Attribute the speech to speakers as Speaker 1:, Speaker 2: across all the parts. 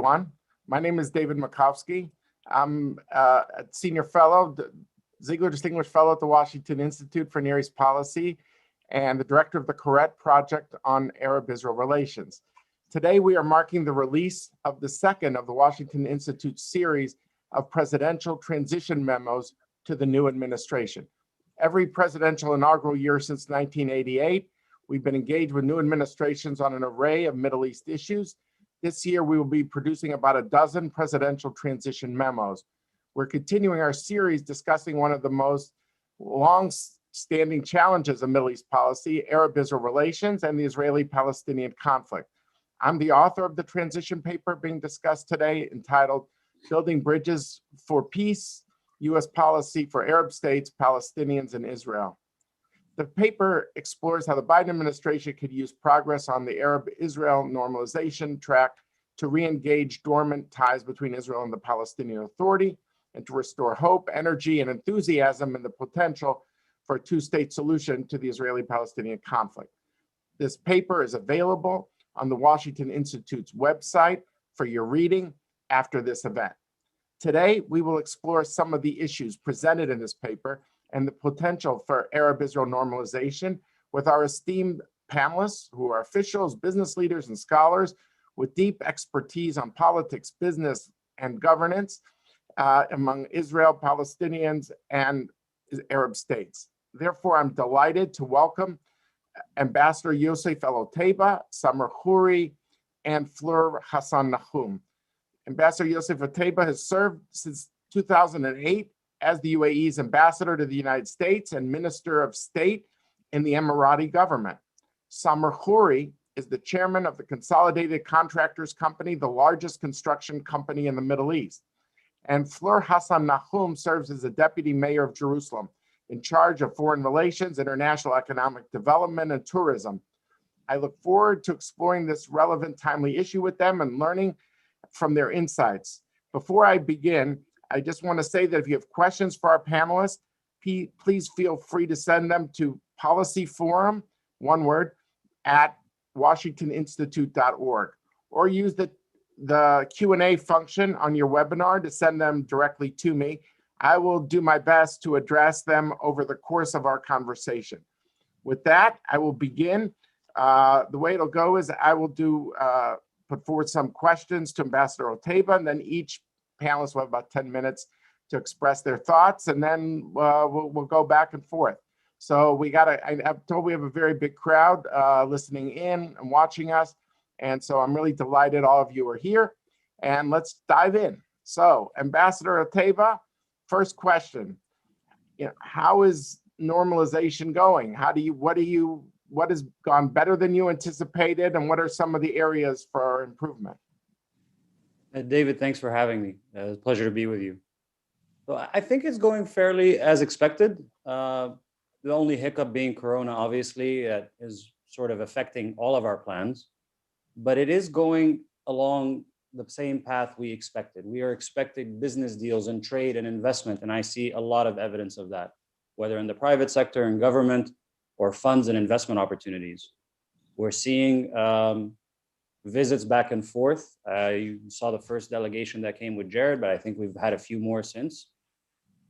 Speaker 1: everyone. My name is David Makovsky. I'm a senior fellow, Ziegler Distinguished Fellow at the Washington Institute for Near East Policy, and the director of the Quartet project on Arab-Israel relations. Today, we are marking the release of the second of the Washington Institute's series of presidential transition memos to the new administration. Every presidential inaugural year since 1988, we've been engaged with new administrations on an array of Middle East issues. This year, we will be producing about a dozen presidential transition memos. We're continuing our series discussing one of the most long-standing challenges of Middle East policy, Arab-Israel relations, and the Israeli-Palestinian conflict. I'm the author of the transition paper being discussed today, entitled Building Bridges for Peace, U.S. Policy for Arab States, Palestinians, and Israel. The paper explores how the Biden administration could use progress on the Arab-Israel normalization track to re-engage dormant ties between Israel and the Palestinian Authority, and to restore hope, energy, and enthusiasm in the potential for a two-state solution to the Israeli-Palestinian conflict. This paper is available on the Washington Institute's website for your reading after this event. Today, we will explore some of the issues presented in this paper and the potential for Arab-Israel normalization with our esteemed panelists who are officials, business leaders, and scholars with deep expertise on politics, business, and governance among Israel, Palestinians, and Arab states. Therefore, I'm delighted to welcome Ambassador Yousef Al Otaiba, Khoury, and Fleur Hassan-Nahoum. Ambassador Yousef Al Otaiba has served since 2008 as the UAE's ambassador to the United States and Minister of State in the Emirati government. Khoury is the chairman of the Consolidated Contractors Company, the largest construction company in the Middle East. And Fleur Hassan-Nahoum serves as the deputy mayor of Jerusalem, in charge of foreign relations, international economic development, and tourism. I look forward to exploring this relevant, timely issue with them and learning from their insights. Before I begin, I just want to say that if you have questions for our panelists, please feel free to send them to policyforum, one word, at washingtoninstitute.org, or use the Q&A function on your webinar to send them directly to me. I will do my best to address them over the course of our conversation. With that, I will begin. The way it'll go is I will put forward some questions to Ambassador Otaiba, and then each panelists will have about 10 minutes to express their thoughts, and then we'll go back and forth. So I'm told we have a very big crowd listening in and watching us, and so I'm really delighted all of you are here, and let's dive in. So, Ambassador Otaiba, first question: how is normalization going? What has gone better than you anticipated, and what are some of the areas for improvement?
Speaker 2: David, thanks for having me. It's a pleasure to be with you. So I think it's going fairly as expected. The only hiccup being Corona, obviously, is sort of affecting all of our plans, but it is going along the same path we expected. We are expecting business deals and trade and investment, and I see a lot of evidence of that, whether in the private sector and government or funds and investment opportunities. We're seeing visits back and forth. You saw the first delegation that came with Jared, but I think we've had a few more since.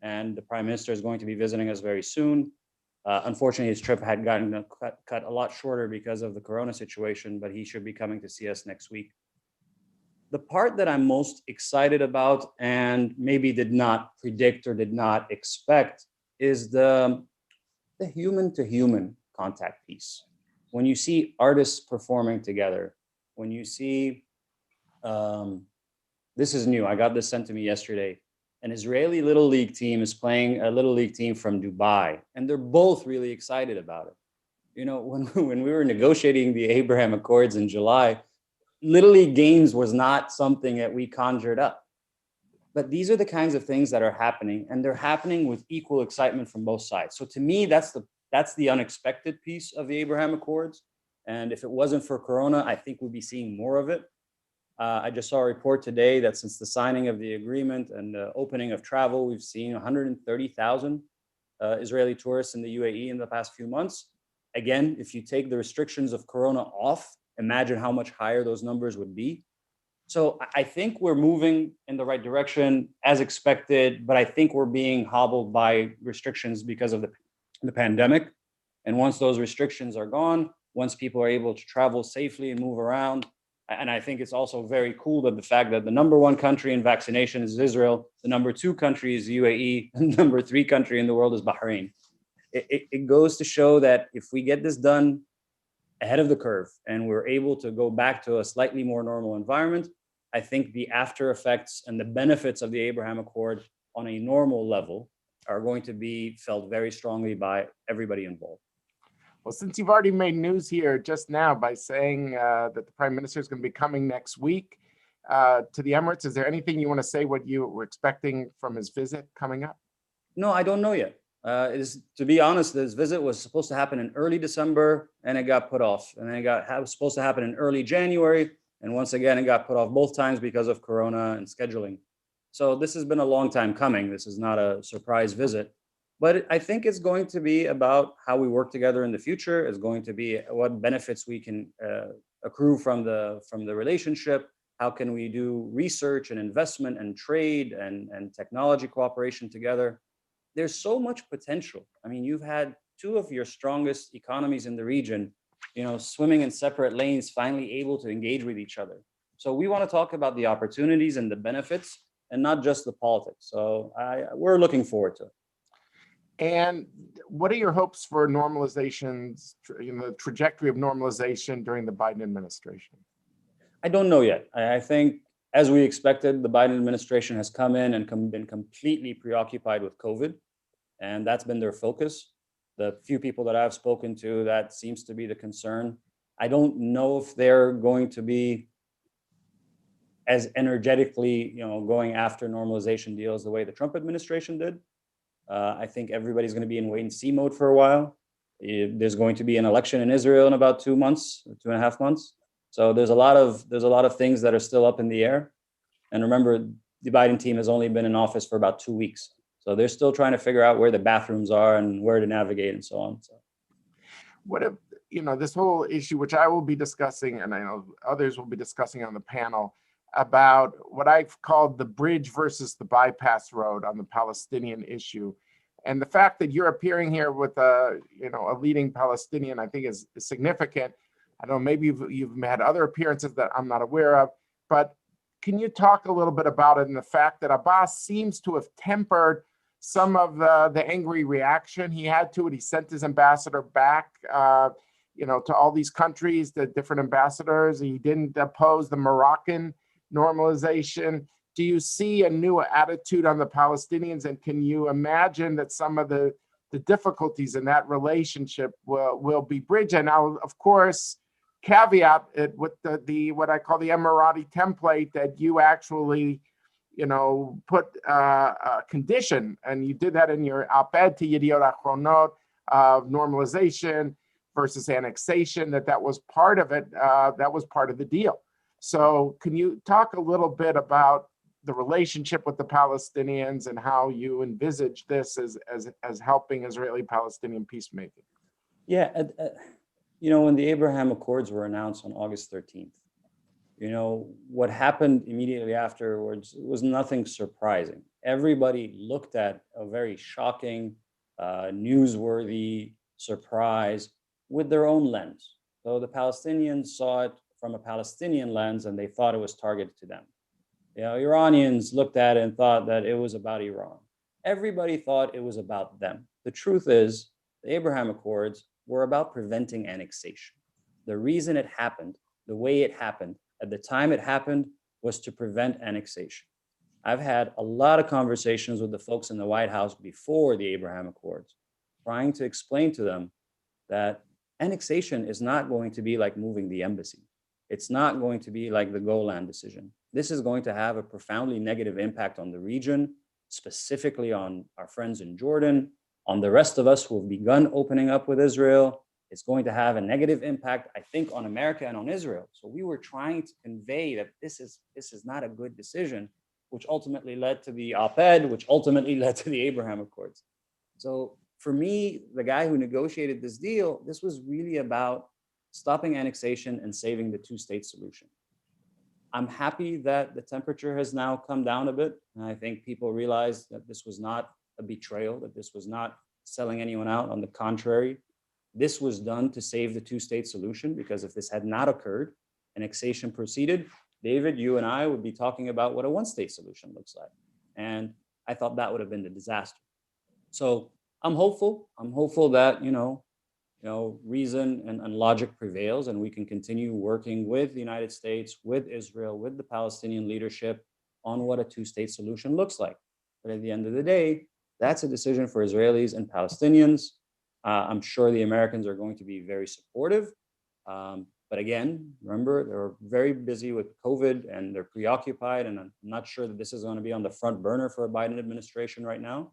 Speaker 2: And the Prime Minister is going to be visiting us very soon. Unfortunately, his trip had gotten cut a lot shorter because of the Corona situation, but he should be coming to see us next week. The part that I'm most excited about and maybe did not predict or did not expect is the human-to-human contact piece. When you see artists performing together, when you see, this is new, I got this sent to me yesterday, an Israeli Little League team is playing a Little League team from Dubai, and they're both really excited about it. You know, when we were negotiating the Abraham Accords in July, Little League games was not something that we conjured up. But these are the kinds of things that are happening, and they're happening with equal excitement from both sides. So to me, that's the unexpected piece of the Abraham Accords. And if it wasn't for Corona, I think we'd be seeing more of it. I just saw a report today that since the signing of the agreement and the opening of travel, we've seen 130,000 Israeli tourists in the UAE in the past few months. Again, if you take the restrictions of Corona off, imagine how much higher those numbers would be. So I think we're moving in the right direction as expected, but I think we're being hobbled by restrictions because of the pandemic. And once those restrictions are gone, once people are able to travel safely and move around, and I think it's also very cool that the fact that the number one country in vaccination is Israel, the number two country is UAE, and the number three country in the world is Bahrain. It goes to show that if we get this done ahead of the curve and we're able to go back to a slightly more normal environment, I think the after effects and the benefits of the Abraham Accord on a normal level are going to be felt very strongly by everybody involved.
Speaker 1: Well, since you've already made news here just now by saying that the Prime Minister is going to be coming next week to the Emirates, is there anything you want to say what you were expecting from his visit coming up?
Speaker 2: No, I don't know yet. To be honest, this visit was supposed to happen in early December and it got put off. And then it was supposed to happen in early January. And once again, it got put off both times because of Corona and scheduling. So this has been a long time coming. This is not a surprise visit. But I think it's going to be about how we work together in the future. It's going to be what benefits we can accrue from the relationship. How can we do research and investment and trade and technology cooperation together? There's so much potential. I mean, you've had two of your strongest economies in the region, swimming in separate lanes, finally able to engage with each other. So we want to talk about the opportunities and the benefits and not just the politics. So we're looking forward to it.
Speaker 1: And what are your hopes for normalization's, the trajectory of normalization during the Biden administration?
Speaker 2: I don't know yet. I think, as we expected, the Biden administration has come in and been completely preoccupied with COVID, and that's been their focus. The few people that I've spoken to, that seems to be the concern. I don't know if they're going to be as energetically, going after normalization deals the way the Trump administration did. I think everybody's going to be in wait and see mode for a while. There's going to be an election in Israel in about 2 months, 2.5 months. So there's a lot of things that are still up in the air. And remember, the Biden team has only been in office for about 2 weeks. So they're still trying to figure out where the bathrooms are and where to navigate and so on. So
Speaker 1: what if, this whole issue, which I will be discussing, and I know others will be discussing on the panel, about what I've called the bridge versus the bypass road on the Palestinian issue. And the fact that you're appearing here with a leading Palestinian, I think is significant. I don't know, maybe you've had other appearances that I'm not aware of, but can you talk a little bit about it and the fact that Abbas seems to have tempered some of the angry reaction he had to it? He sent his ambassador back, to all these countries, the different ambassadors. He didn't oppose the Moroccan normalization. Do you see a new attitude on the Palestinians? And can you imagine that some of the difficulties in that relationship will be bridged? And I'll, of course, caveat it with the what I call the Emirati template, that you actually put a condition, and you did that in your op-ed to Yediot Achronot, of normalization versus annexation, that was part of it, that was part of the deal. So can you talk a little bit about the relationship with the Palestinians and how you envisage this as helping Israeli-Palestinian peacemaking?
Speaker 2: yeah, when the Abraham Accords were announced on August 13th, what happened immediately afterwards was nothing surprising. Everybody looked at a very shocking, newsworthy surprise with their own lens. So the Palestinians saw it from a Palestinian lens, and they thought it was targeted to them. Iranians looked at it and thought that it was about Iran. Everybody thought it was about them. The truth is, the Abraham Accords were about preventing annexation. The reason it happened, the way it happened, at the time it happened, was to prevent annexation. I've had a lot of conversations with the folks in the White House before the Abraham Accords, trying to explain to them that annexation is not going to be like moving the embassy. It's not going to be like the Golan decision. This is going to have a profoundly negative impact on the region, specifically on our friends in Jordan, on the rest of us who have begun opening up with Israel. It's going to have a negative impact, I think, on America and on Israel. So we were trying to convey that this is not a good decision, which ultimately led to the op-ed, which ultimately led to the Abraham Accords. So for me, the guy who negotiated this deal, this was really about stopping annexation and saving the two-state solution. I'm happy that the temperature has now come down a bit. And I think people realize that this was not a betrayal, that this was not selling anyone out. On the contrary, this was done to save the two-state solution, because if this had not occurred, annexation proceeded, David, you and I would be talking about what a one-state solution looks like. And I thought that would have been the disaster. So I'm hopeful. I'm hopeful that, reason and logic prevails, and we can continue working with the United States, with Israel, with the Palestinian leadership on what a two-state solution looks like. But at the end of the day, that's a decision for Israelis and Palestinians. I'm sure the Americans are going to be very supportive. But again, remember, they're very busy with COVID and they're preoccupied, and I'm not sure that this is going to be on the front burner for a Biden administration right now.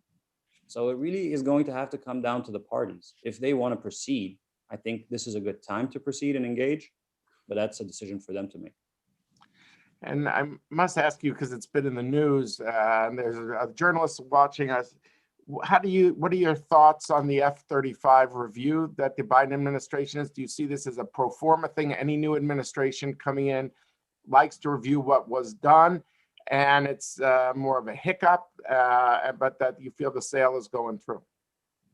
Speaker 2: So it really is going to have to come down to the parties. If they want to proceed, I think this is a good time to proceed and engage, but that's a decision for them to make.
Speaker 1: And I must ask you, because it's been in the news, and there's a journalist watching us. What are your thoughts on the F-35 review that the Biden administration is? Do you see this as a pro forma thing? Any new administration coming in likes to review what was done, and it's more of a hiccup, but that you feel the sale is going through?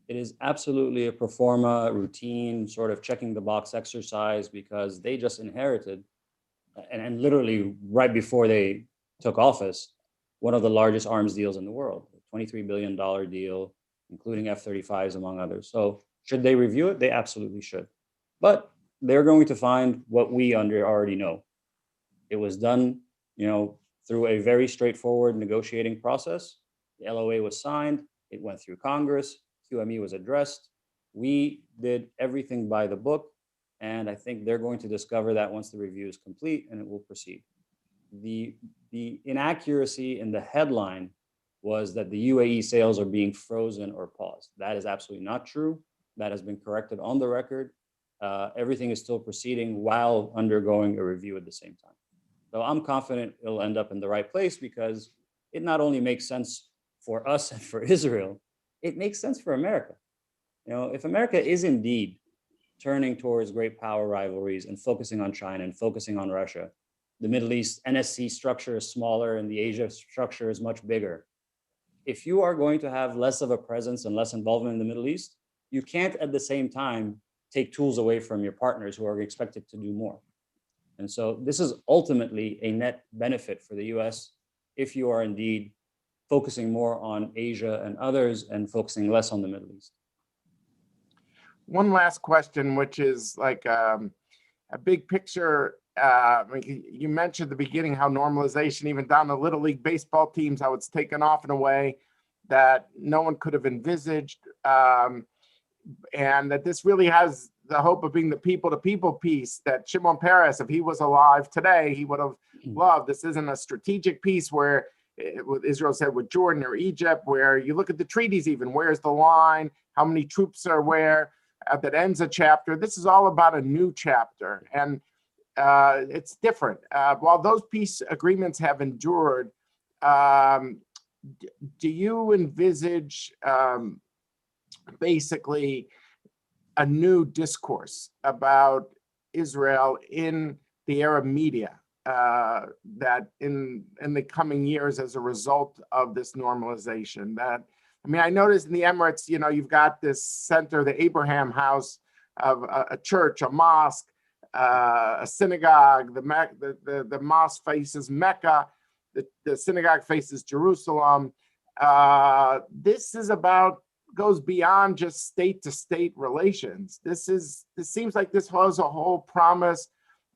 Speaker 2: It is absolutely a pro forma, routine, sort of checking the box exercise, because they just inherited, and literally right before they took office, one of the largest arms deals in the world, a $23 billion deal, including F-35s, among others. So should they review it? They absolutely should. But they're going to find what we already know. It was done, through a very straightforward negotiating process. The LOA was signed. It went through Congress. QME was addressed. We did everything by the book. And I think they're going to discover that once the review is complete, and it will proceed. The inaccuracy in the headline was that the UAE sales are being frozen or paused. That is absolutely not true. That has been corrected on the record. Everything is still proceeding while undergoing a review at the same time. So I'm confident it'll end up in the right place, because it not only makes sense for us and for Israel, it makes sense for America. If America is indeed turning towards great power rivalries and focusing on China and focusing on Russia, the Middle East NSC structure is smaller and the Asia structure is much bigger. If you are going to have less of a presence and less involvement in the Middle East, you can't at the same time take tools away from your partners who are expected to do more. And so this is ultimately a net benefit for the US if you are indeed focusing more on Asia and others and focusing less on the Middle East.
Speaker 1: One last question, which is like a big picture. You mentioned at the beginning how normalization, even down to Little League baseball teams, how it's taken off in a way that no one could have envisaged, and that this really has the hope of being the people-to-people peace that Shimon Peres, if he was alive today, he would have loved. This isn't a strategic peace where what Israel said with Jordan or Egypt, where you look at the treaties even, where's the line, how many troops are where, that ends a chapter. This is all about a new chapter, and it's different. While those peace agreements have endured, do you envisage basically a new discourse about Israel in the Arab media that in the coming years as a result of this normalization? I noticed in the Emirates, you've got this center, the Abraham House, of a church, a mosque, a synagogue. The mosque faces Mecca, the synagogue faces Jerusalem. This goes beyond just state-to-state relations. This seems like this was a whole promise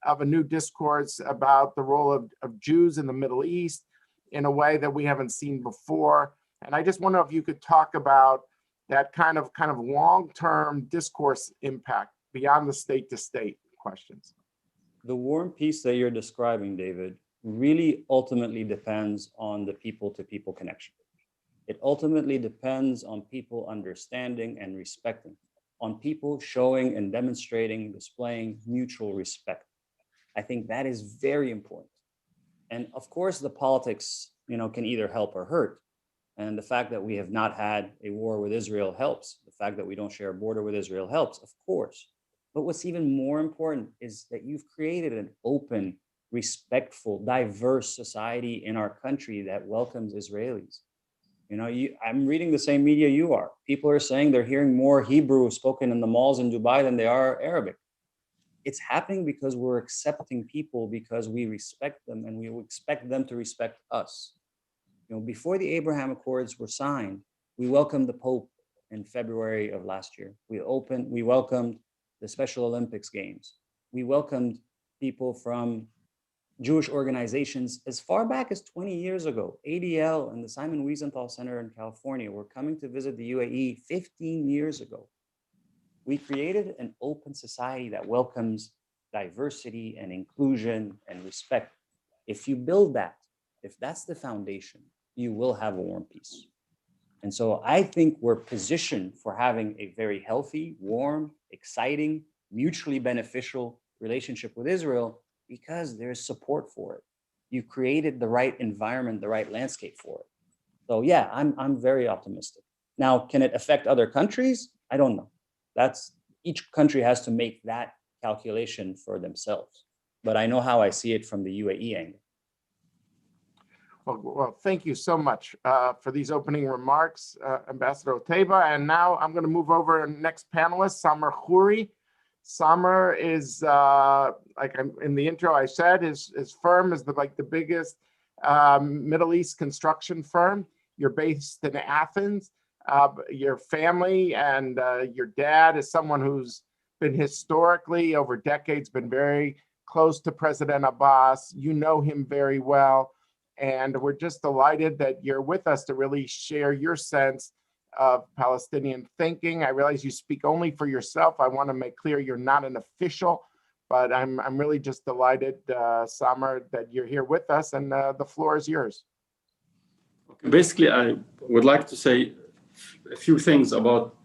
Speaker 1: of a new discourse about the role of Jews in the Middle East in a way that we haven't seen before. And I just wonder if you could talk about that kind of long-term discourse impact beyond the state-to-state questions.
Speaker 2: The war and peace that you're describing, David, really ultimately depends on the people-to-people connection. It ultimately depends on people understanding and respecting, on people showing and demonstrating, displaying mutual respect. I think that is very important. And of course, the politics, can either help or hurt. And the fact that we have not had a war with Israel helps. The fact that we don't share a border with Israel helps, of course. But what's even more important is that you've created an open, respectful, diverse society in our country that welcomes Israelis. I'm reading the same media you are. People are saying they're hearing more Hebrew spoken in the malls in Dubai than they are Arabic. It's happening because we're accepting people because we respect them and we expect them to respect us. Before the Abraham Accords were signed, we welcomed the Pope in February of last year. We welcomed the Special Olympics Games. We welcomed people from Jewish organizations as far back as 20 years ago. ADL and the Simon Wiesenthal Center in California were coming to visit the UAE 15 years ago. We created an open society that welcomes diversity and inclusion and respect. If you build that, if that's the foundation, you will have a warm peace. And so I think we're positioned for having a very healthy, warm, exciting, mutually beneficial relationship with Israel because there's support for it. You created the right environment, the right landscape for it. So yeah, I'm very optimistic. Now, can it affect other countries? I don't know. Each country has to make that calculation for themselves. But I know how I see it from the UAE angle.
Speaker 1: Well, thank you so much for these opening remarks, Ambassador Otaiba. And now I'm going to move over to the next panelist, Samer Khoury. Samer is, in the intro I said, his firm is the biggest Middle East construction firm. You're based in Athens. Your family and your dad is someone who's been historically, over decades, been very close to President Abbas. You know him very well. And we're just delighted that you're with us to really share your sense of Palestinian thinking. I realize you speak only for yourself. I want to make clear you're not an official, but I'm really just delighted, Samer, that you're here with us, and the floor is yours.
Speaker 3: Okay. Basically, I would like to say a few things about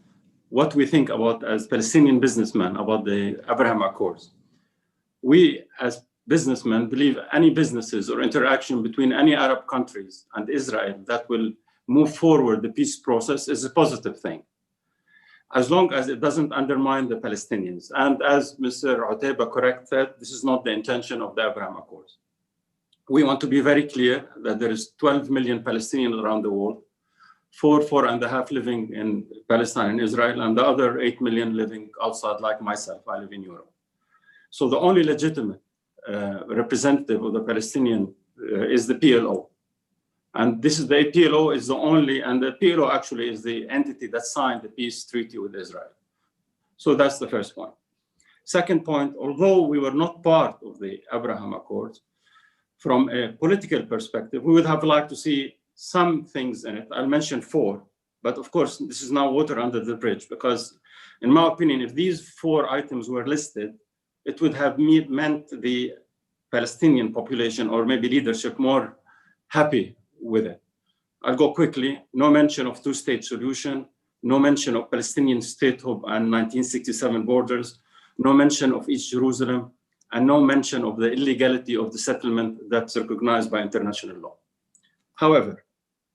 Speaker 3: what we think about as Palestinian businessmen about the Abraham Accords. We, as businessmen, believe any businesses or interaction between any Arab countries and Israel that will move forward the peace process is a positive thing, as long as it doesn't undermine the Palestinians. And as Mr. Otaiba correctly said, this is not the intention of the Abraham Accords. We want to be very clear that there is 12 million Palestinians around the world, 4.5 living in Palestine and Israel, and the other 8 million living outside, like myself. I live in Europe. So the only legitimate representative of the Palestinian is the PLO. And this is the PLO is the only, and the PLO actually is the entity that signed the peace treaty with Israel. So that's the first point. Second point, although we were not part of the Abraham Accords, from a political perspective, we would have liked to see some things in it. I'll mention 4, but of course, this is now water under the bridge, because in my opinion, if these 4 items were listed, it would have meant the Palestinian population or maybe leadership more happy with it. I'll go quickly. No mention of two-state solution, no mention of Palestinian statehood and 1967 borders, no mention of East Jerusalem, and no mention of the illegality of the settlement that's recognized by international law. However,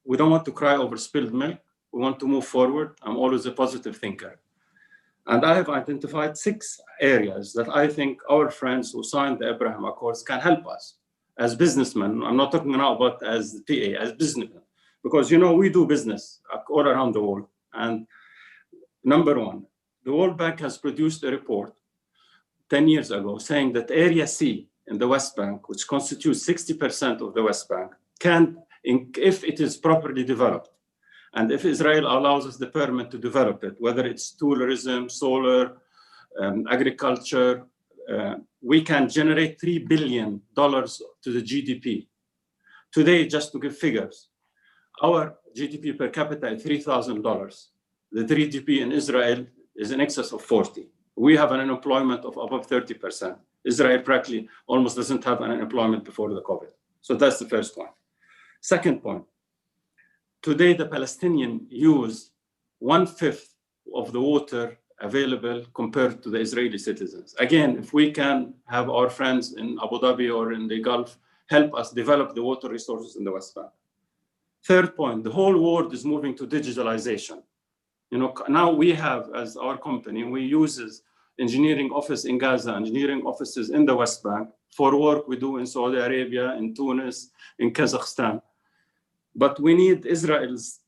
Speaker 3: we don't want to cry over spilled milk. We want to move forward. I'm always a positive thinker. And I have identified 6 areas that I think our friends who signed the Abraham Accords can help us as businessmen. I'm not talking now about as PA, as businessmen, because we do business all around the world. And number 1, the World Bank has produced a report 10 years ago saying that Area C in the West Bank, which constitutes 60% of the West Bank, can, if it is properly developed, and if Israel allows us the permit to develop it, whether it's tourism, solar, agriculture, we can generate $3 billion to the GDP. Today, just to give figures, our GDP per capita is $3,000. The GDP in Israel is in excess of 40. We have an unemployment of above 30%. Israel practically almost doesn't have an unemployment before the COVID. So that's the first point. Second point, today the Palestinians use 1/5 of the water available compared to the Israeli citizens. Again, if we can have our friends in Abu Dhabi or in the Gulf help us develop the water resources in the West Bank. Third point, the whole world is moving to digitalization. Now we have, as our company, we use engineering office in Gaza, engineering offices in the West Bank for work we do in Saudi Arabia, in Tunis, in Kazakhstan. But we need Israel's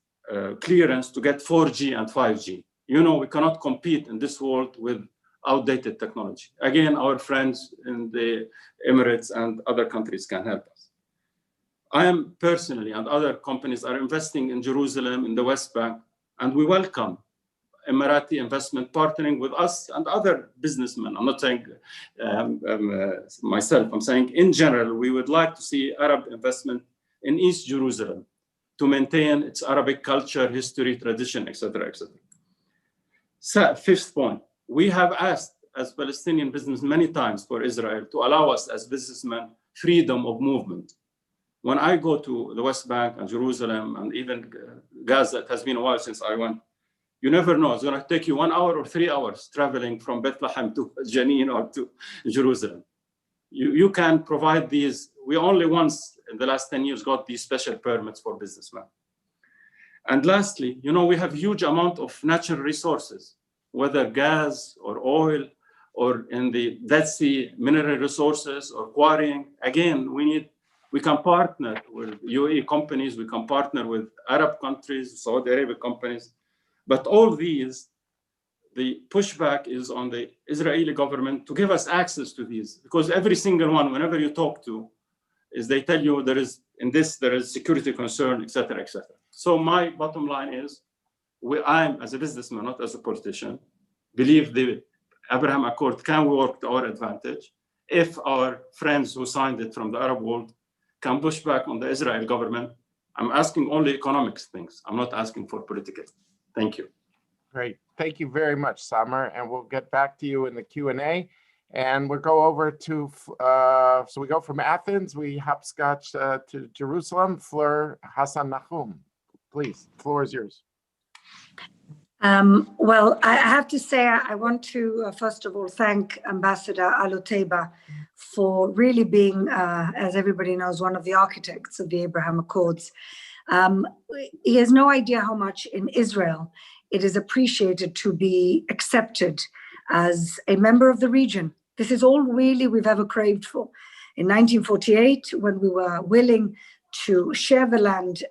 Speaker 3: clearance to get 4G and 5G. You know, we cannot compete in this world with outdated technology. Again, our friends in the Emirates and other countries can help us. I am personally, and other companies are investing in Jerusalem, in the West Bank, and we welcome Emirati investment partnering with us and other businessmen. I'm not saying myself, I'm saying in general, we would like to see Arab investment in East Jerusalem to maintain its Arabic culture, history, tradition, etc., etc. So, fifth point, we have asked as Palestinian business many times for Israel to allow us as businessmen freedom of movement. When I go to the West Bank and Jerusalem and even Gaza, it has been a while since I went, you never know, it's going to take you 1 hour or 3 hours traveling from Bethlehem to Jenin or to Jerusalem. You can provide these. We only once in the last 10 years got these special permits for businessmen. And lastly, you know, we have huge amount of natural resources, whether gas or oil or in the Dead Sea mineral resources or quarrying. Again, we can partner with UAE companies, we can partner with Arab countries, Saudi Arabia companies. But all these, the pushback is on the Israeli government to give us access to these, because every single one, whenever you talk to, is they tell you there is security concern, et cetera, et cetera. So my bottom line is, I'm as a businessman, not as a politician, believe the Abraham Accord can work to our advantage if our friends who signed it from the Arab world can push back on the Israeli government. I'm asking only economic things. I'm not asking for political. Thank you.
Speaker 1: Great. Thank you very much, Samer. And we'll get back to you in the Q&A. And we'll go over to, so we go from Athens, we hopscotch to Jerusalem. Fleur Hassan-Nahoum, please, the floor is yours.
Speaker 4: Well, I have to say, I want to, first of all, thank Ambassador Al Otaiba for really being, as everybody knows, one of the architects of the Abraham Accords. He has no idea how much in Israel it is appreciated to be accepted as a member of the region. This is all really we've ever craved for. In 1948, when we were willing to share the land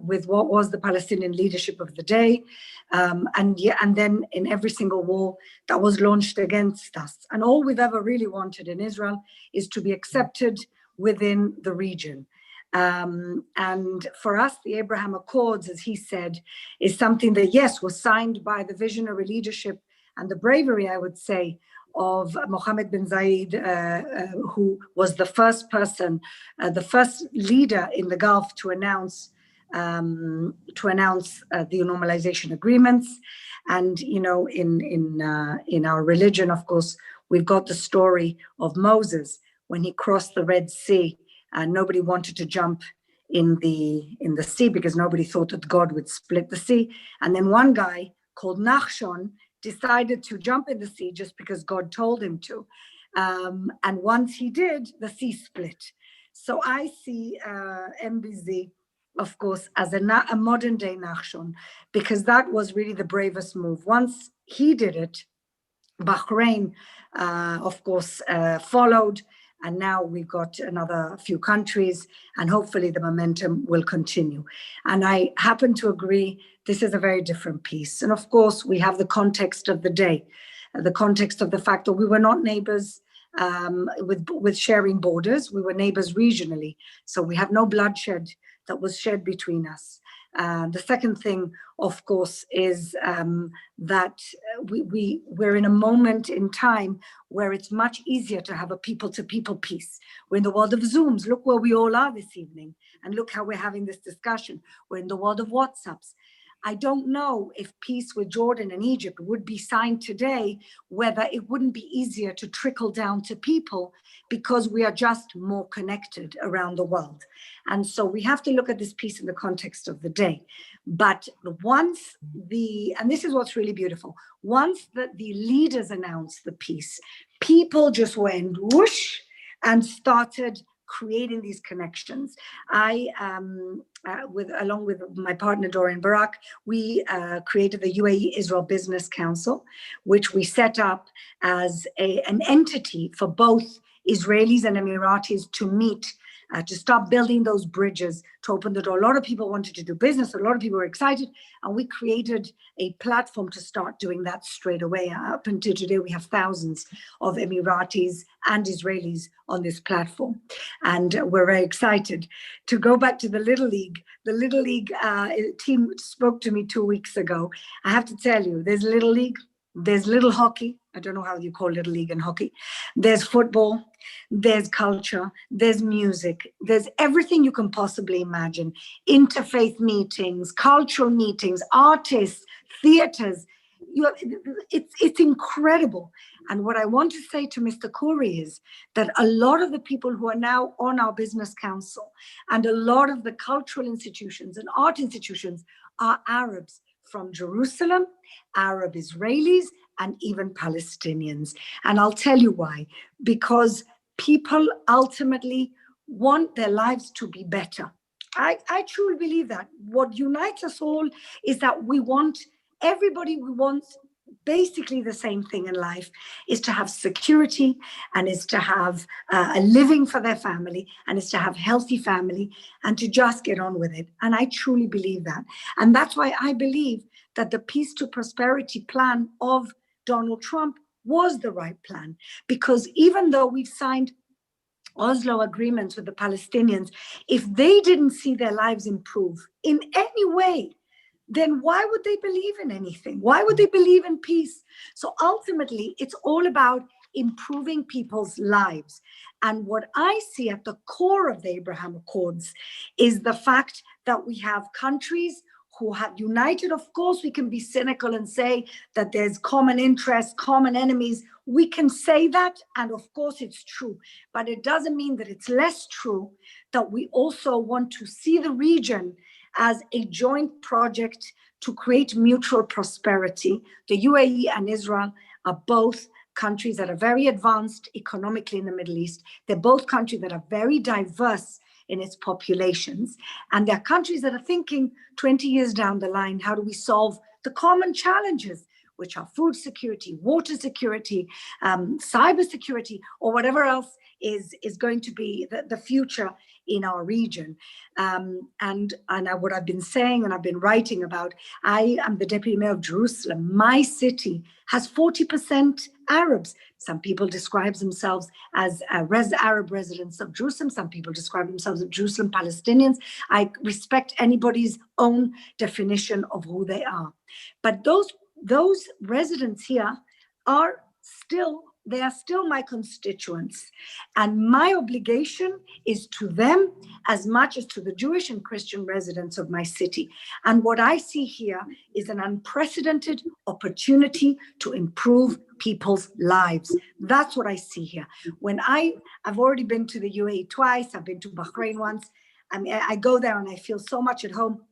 Speaker 4: with what was the Palestinian leadership of the day, and then in every single war that was launched against us. And all we've ever really wanted in Israel is to be accepted within the region. And for us, the Abraham Accords, as he said, is something that, yes, was signed by the visionary leadership and the bravery, I would say, of Mohammed bin Zayed, who was the first person, the first leader in the Gulf to announce the normalization agreements. And you know, in our religion, of course, we've got the story of Moses when he crossed the Red Sea, and nobody wanted to jump in the sea because nobody thought that God would split the sea. And then one guy called Nachshon decided to jump in the sea just because God told him to. And once he did, the sea split. So I see MBZ, of course, as a modern day Nachshon, because that was really the bravest move. Once he did it, Bahrain, of course, followed. And now we've got another few countries, and hopefully the momentum will continue. And I happen to agree, this is a very different piece. And of course, we have the context of the day, the context of the fact that we were not neighbors with sharing borders. We were neighbors regionally. So we have no bloodshed that was shed between us. The second thing, of course, is that we're in a moment in time where it's much easier to have a people-to-people peace. We're in the world of Zooms. Look where we all are this evening, and look how we're having this discussion. We're in the world of WhatsApps. I don't know if peace with Jordan and Egypt would be signed today, whether it wouldn't be easier to trickle down to people because we are just more connected around the world. And so we have to look at this piece in the context of the day. But once and this is what's really beautiful, once the leaders announced the peace, people just went whoosh and started creating these connections. Along with my partner Dorian Barak, we created the UAE Israel Business Council, which we set up as an entity for both Israelis and Emiratis to meet, to start building those bridges, to open the door. A lot of people wanted to do business. A lot of people were excited. And we created a platform to start doing that straight away. Up until today, we have thousands of Emiratis and Israelis on this platform. And we're very excited. To go back to the Little League team spoke to me 2 weeks ago. I have to tell you, there's Little League, there's little hockey. I don't know how you call Little League and hockey. There's football, there's culture, there's music, there's everything you can possibly imagine. Interfaith meetings, cultural meetings, artists, theaters. It's incredible. And what I want to say to Mr. Khoury is that a lot of the people who are now on our business council and a lot of the cultural institutions and art institutions are Arabs from Jerusalem, Arab Israelis, and even Palestinians. And I'll tell you why. Because people ultimately want their lives to be better. I truly believe that. What unites us all is that we want, everybody we want basically the same thing in life, is to have security, and is to have a living for their family, and is to have healthy family, and to just get on with it. And I truly believe that. And that's why I believe that the Peace to Prosperity plan of Donald Trump was the right plan. Because even though we've signed Oslo agreements with the Palestinians, if they didn't see their lives improve in any way, then why would they believe in anything? Why would they believe in peace? So ultimately, it's all about improving people's lives. And what I see at the core of the Abraham Accords is the fact that we have countries who have united. Of course, we can be cynical and say that there's common interests, common enemies. We can say that, and of course it's true, but it doesn't mean that it's less true that we also want to see the region as a joint project to create mutual prosperity. The UAE and Israel are both countries that are very advanced economically in the Middle East. They're both countries that are very diverse in its populations. And they're countries that are thinking 20 years down the line, how do we solve the common challenges, which are food security, water security, cyber security, or whatever else is going to be the future in our region. And what I've been saying and I've been writing about, I am the deputy mayor of Jerusalem. My city has 40% Arabs. Some people describe themselves as Arab residents of Jerusalem. Some people describe themselves as Jerusalem Palestinians. I respect anybody's own definition of who they are. But those residents here are still my constituents. And my obligation is to them as much as to the Jewish and Christian residents of my city. And what I see here is an unprecedented opportunity to improve people's lives. That's what I see here. When I've already been to the UAE twice, I've been to Bahrain once. I mean, I go there and I feel so much at home.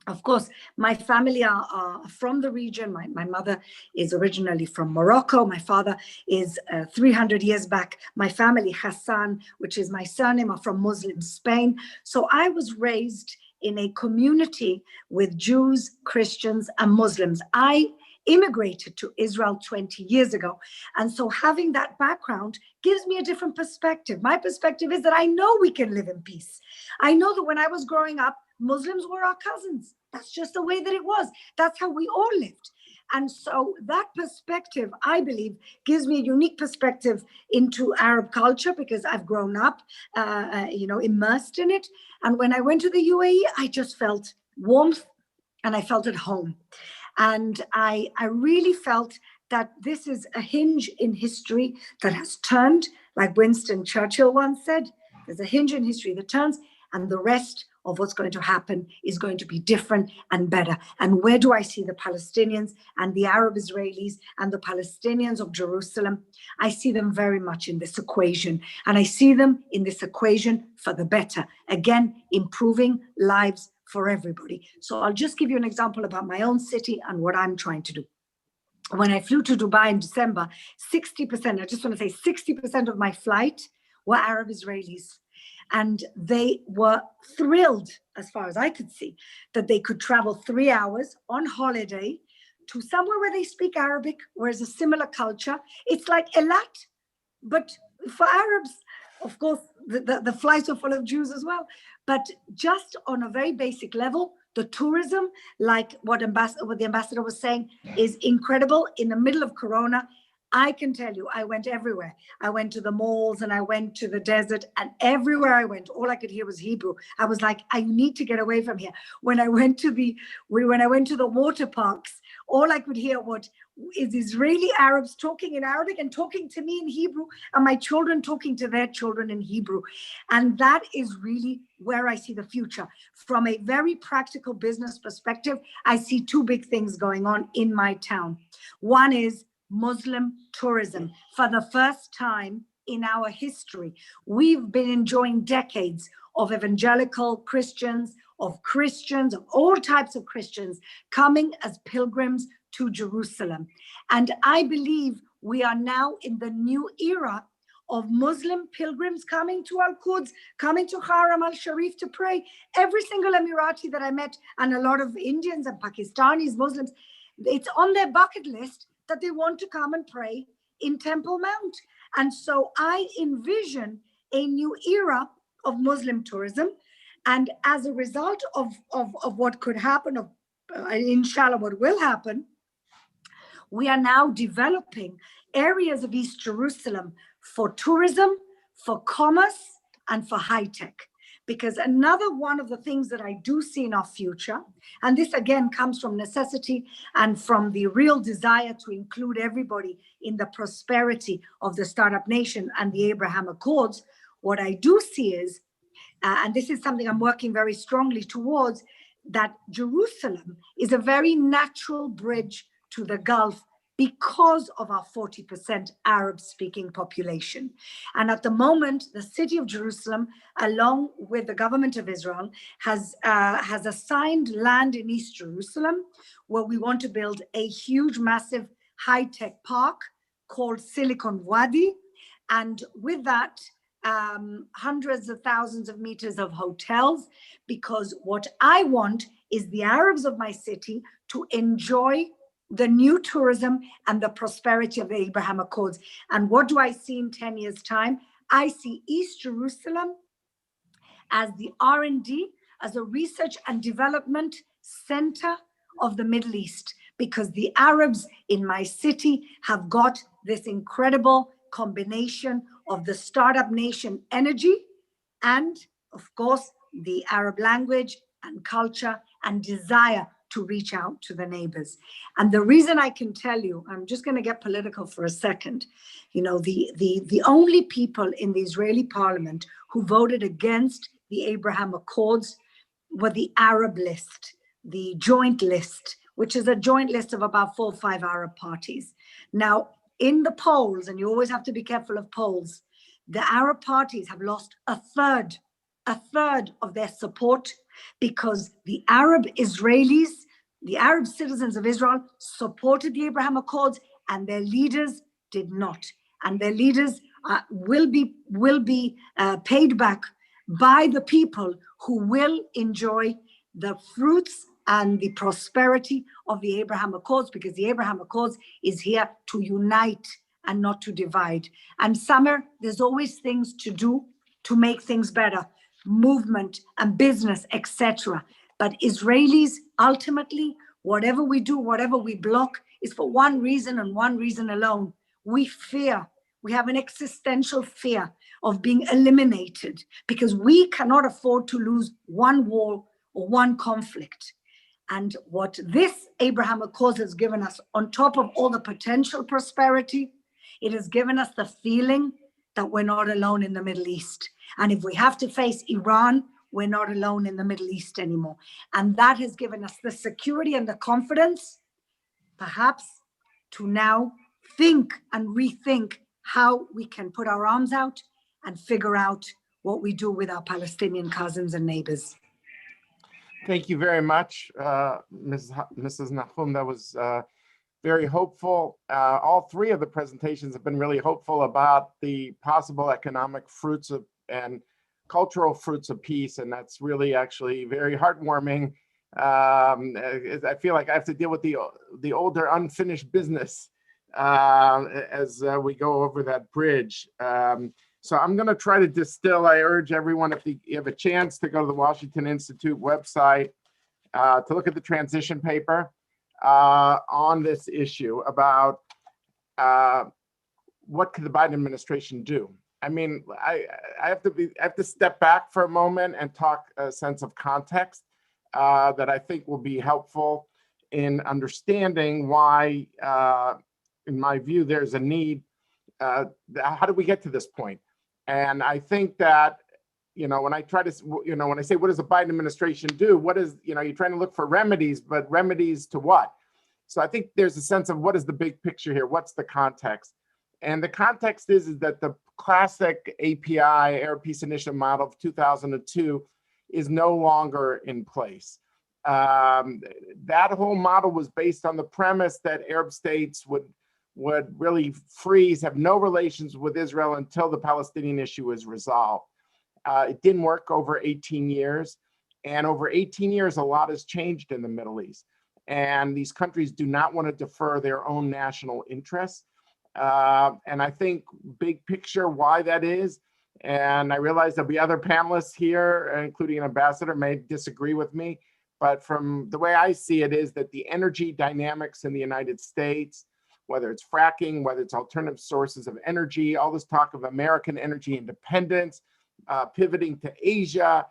Speaker 4: Of course, my family are from the region. My mother is originally from Morocco. My father is 300 years back. My family, Hassan, which is my surname, are from Muslim Spain. So I was raised in a community with Jews, Christians, and Muslims. I immigrated to Israel 20 years ago. And so having that background gives me a different perspective. My perspective is that I know we can live in peace. I know that when I was growing up, Muslims were our cousins. That's just the way that it was. That's how we all lived. And so that perspective, I believe, gives me a unique perspective into Arab culture because I've grown up, immersed in it. And when I went to the UAE, I just felt warmth and I felt at home. And I really felt that this is a hinge in history that has turned, like Winston Churchill once said, there's a hinge in history that turns, and the rest of what's going to happen is going to be different and better. And where do I see the Palestinians and the Arab Israelis and the Palestinians of Jerusalem? I see them very much in this equation. And I see them in this equation for the better. Again, improving lives for everybody. So I'll just give you an example about my own city and what I'm trying to do. When I flew to Dubai in December, 60%, I just want to say 60% of my flight were Arab Israelis. And they were thrilled, as far as I could see, that they could travel 3 hours on holiday to somewhere where they speak Arabic, where there's a similar culture. It's like Eilat, but for Arabs, of course, the flights are full of Jews as well. But just on a very basic level, the tourism, like what the ambassador was saying, is incredible. In the middle of Corona, I can tell you, I went everywhere. I went to the malls and I went to the desert, and everywhere I went, all I could hear was Hebrew. I was like, I need to get away from here. When I went to the water parks, all I could hear is Israeli Arabs talking in Arabic and talking to me in Hebrew, and my children talking to their children in Hebrew. And that is really where I see the future. From a very practical business perspective, I see two big things going on in my town. One is Muslim tourism. For the first time in our history, we've been enjoying decades of evangelical Christians, of all types of Christians coming as pilgrims to Jerusalem. And I believe we are now in the new era of Muslim pilgrims coming to Al-Quds, coming to Haram al-Sharif to pray. Every single Emirati that I met, and a lot of Indians and Pakistanis, Muslims, it's on their bucket list that they want to come and pray in Temple Mount. And so I envision a new era of Muslim tourism. And as a result of what could happen, inshallah, what will happen, we are now developing areas of East Jerusalem for tourism, for commerce, and for high tech. Because another one of the things that I do see in our future, and this again comes from necessity and from the real desire to include everybody in the prosperity of the Startup Nation and the Abraham Accords, what I do see is, and this is something I'm working very strongly towards, that Jerusalem is a very natural bridge to the Gulf because of our 40% Arab-speaking population. And at the moment, the city of Jerusalem, along with the government of Israel, has assigned land in East Jerusalem where we want to build a huge, massive high-tech park called Silicon Wadi. And with that, hundreds of thousands of meters of hotels, because what I want is the Arabs of my city to enjoy the new tourism and the prosperity of the Abraham Accords. And what do I see in 10 years' time? I see East Jerusalem as the R&D, as a research and development center of the Middle East, because the Arabs in my city have got this incredible combination of the Startup Nation energy and, of course, the Arab language and culture and desire to reach out to the neighbors. And the reason I can tell you, I'm just going to get political for a second, you know, the only people in the Israeli parliament who voted against the Abraham Accords were the Arab list, the joint list, which is a joint list of about 4 or 5 Arab parties. Now, in the polls, and you always have to be careful of polls, the Arab parties have lost a third of their support, because the Arab Israelis, the Arab citizens of Israel, supported the Abraham Accords and their leaders did not. And their leaders will be paid back by the people who will enjoy the fruits and the prosperity of the Abraham Accords, because the Abraham Accords is here to unite and not to divide. And Summer, there's always things to do to make things better, movement and business, etc. But Israelis, ultimately, whatever we do, whatever we block, is for one reason and one reason alone. We fear. We have an existential fear of being eliminated, because we cannot afford to lose one war or one conflict. And what this Abraham Accords has given us, on top of all the potential prosperity, it has given us the feeling that we're not alone in the Middle East. And if we have to face Iran, we're not alone in the Middle East anymore. And that has given us the security and the confidence, perhaps, to now think and rethink how we can put our arms out and figure out what we do with our Palestinian cousins and neighbors.
Speaker 1: Thank you very much, Mrs. Nahoum. That was very hopeful. All 3 of the presentations have been really hopeful about the possible economic fruits of and cultural fruits of peace, and that's really actually very heartwarming. I feel like I have to deal with the older unfinished business as we go over that bridge. So I'm going to try to distill. I urge everyone, if you have a chance, to go to the Washington Institute website to look at the transition paper on this issue about what could the Biden administration do. I mean, I have to step back for a moment and talk a sense of context that I think will be helpful in understanding why, in my view, there's a need. How did we get to this point? And I think that, when I try to, when I say, what does the Biden administration do? What is, you're trying to look for remedies, but remedies to what? So I think there's a sense of what is the big picture here? What's the context? And the context is that the classic API, Arab Peace Initiative model of 2002 is no longer in place. That whole model was based on the premise that Arab states would really freeze, have no relations with Israel until the Palestinian issue is resolved. It didn't work over 18 years. And over 18 years, a lot has changed in the Middle East. And these countries do not want to defer their own national interests. And I think big picture why that is, and I realize there'll be other panelists here, including an ambassador, may disagree with me, but from the way I see it is that the energy dynamics in the United States, whether it's fracking, whether it's alternative sources of energy, all this talk of American energy independence, pivoting to Asia,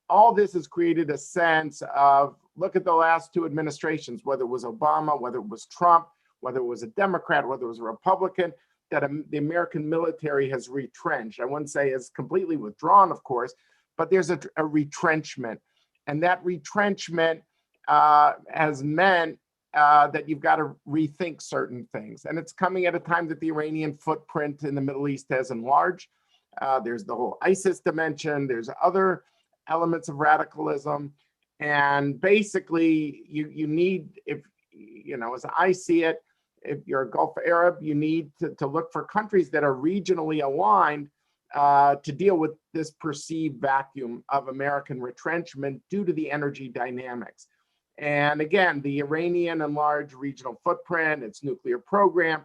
Speaker 1: all this has created a sense of, look at the last two administrations, whether it was Obama, whether it was Trump, whether it was a Democrat, whether it was a Republican, that the American military has retrenched. I wouldn't say it's completely withdrawn, of course, but there's a retrenchment. And that retrenchment has meant that you've got to rethink certain things. And it's coming at a time that the Iranian footprint in the Middle East has enlarged. There's the whole ISIS dimension. There's other elements of radicalism. And basically, you need, if, as I see it, if you're a Gulf Arab, you need to look for countries that are regionally aligned to deal with this perceived vacuum of American retrenchment due to the energy dynamics. And again, the Iranian enlarged regional footprint, its nuclear program,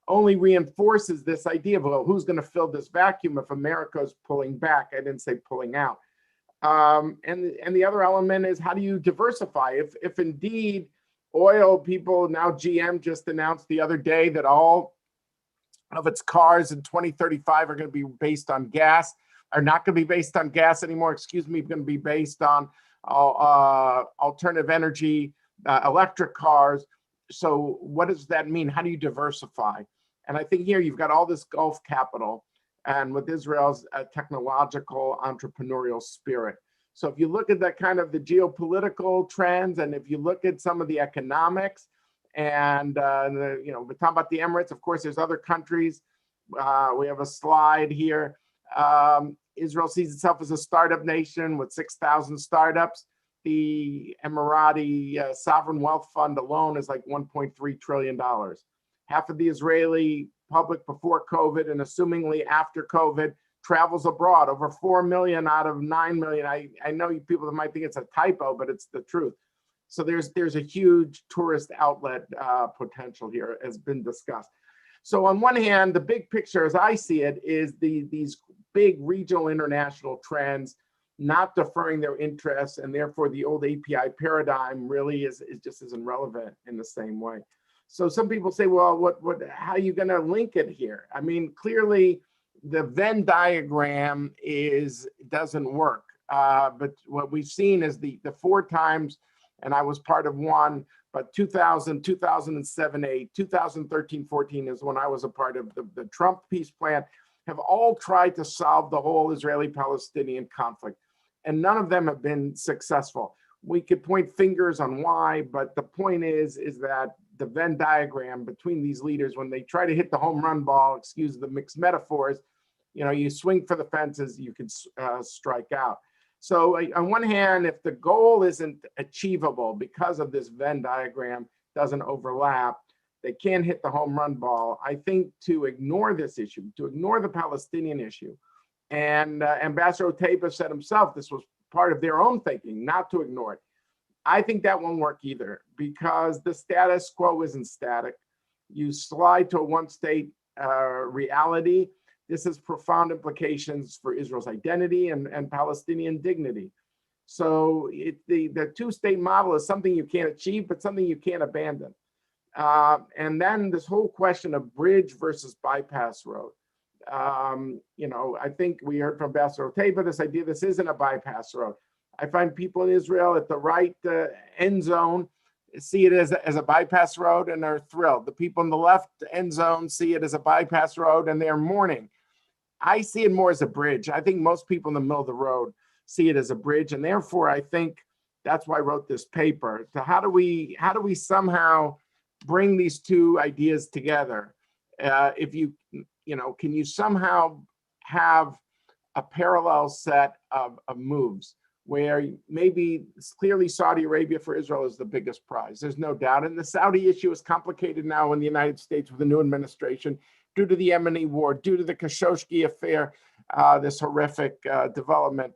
Speaker 1: only reinforces this idea of, well, who's going to fill this vacuum if America's pulling back? I didn't say pulling out. And the other element is, how do you diversify? If indeed oil, people now, GM just announced the other day that all of its cars in 2035 are going to be based on gas, are not going to be based on gas anymore, going to be based on alternative energy, electric cars. So what does that mean? How do you diversify? And I think here you've got all this Gulf capital and with Israel's technological entrepreneurial spirit. So if you look at that kind of the geopolitical trends, and if you look at some of the economics, and we're talking about the Emirates, of course, there's other countries. We have a slide here. Israel sees itself as a startup nation with 6,000 startups. The Emirati Sovereign Wealth Fund alone is like $1.3 trillion. Half of the Israeli public before COVID and assumingly after COVID travels abroad, over 4 million out of 9 million. I know you people that might think it's a typo, but it's the truth. So there's a huge tourist outlet potential here, has been discussed. So on one hand, the big picture as I see it is these big regional international trends not deferring their interests, and therefore the old API paradigm really is just isn't relevant in the same way. So some people say, well, how are you going to link it here? I mean, clearly the Venn diagram doesn't work. But what we've seen is the 4 times, and I was part of one, but 2000, 2007, 8, 2013, 14 is when I was a part of the Trump peace plan, have all tried to solve the whole Israeli-Palestinian conflict. And none of them have been successful. We could point fingers on why, but the point is that the Venn diagram between these leaders, when they try to hit the home run ball, excuse the mixed metaphors, you swing for the fences, you can strike out. So on one hand, if the goal isn't achievable because of this Venn diagram doesn't overlap, they can't hit the home run ball. I think to ignore this issue, to ignore the Palestinian issue, and Ambassador Otaiba said himself, this was part of their own thinking, not to ignore it. I think that won't work either, because the status quo isn't static. you slide to a one-state reality. This has profound implications for Israel's identity and Palestinian dignity. So the two-state model is something you can't achieve, but something you can't abandon. And then this whole question of bridge versus bypass road. I think we heard from Ambassador Otaiba this idea this isn't a bypass road. I find people in Israel at the right end zone see it as a bypass road and they're thrilled. The people in the left end zone see it as a bypass road and they're mourning. I see it more as a bridge. I think most people in the middle of the road see it as a bridge, and therefore I think that's why I wrote this paper. So how do we somehow bring these two ideas together? Can you somehow have a parallel set of moves where maybe clearly Saudi Arabia for Israel is the biggest prize? There's no doubt. And the Saudi issue is complicated now in the United States with the new administration due to the Yemeni war, due to the Khashoggi affair, this horrific development.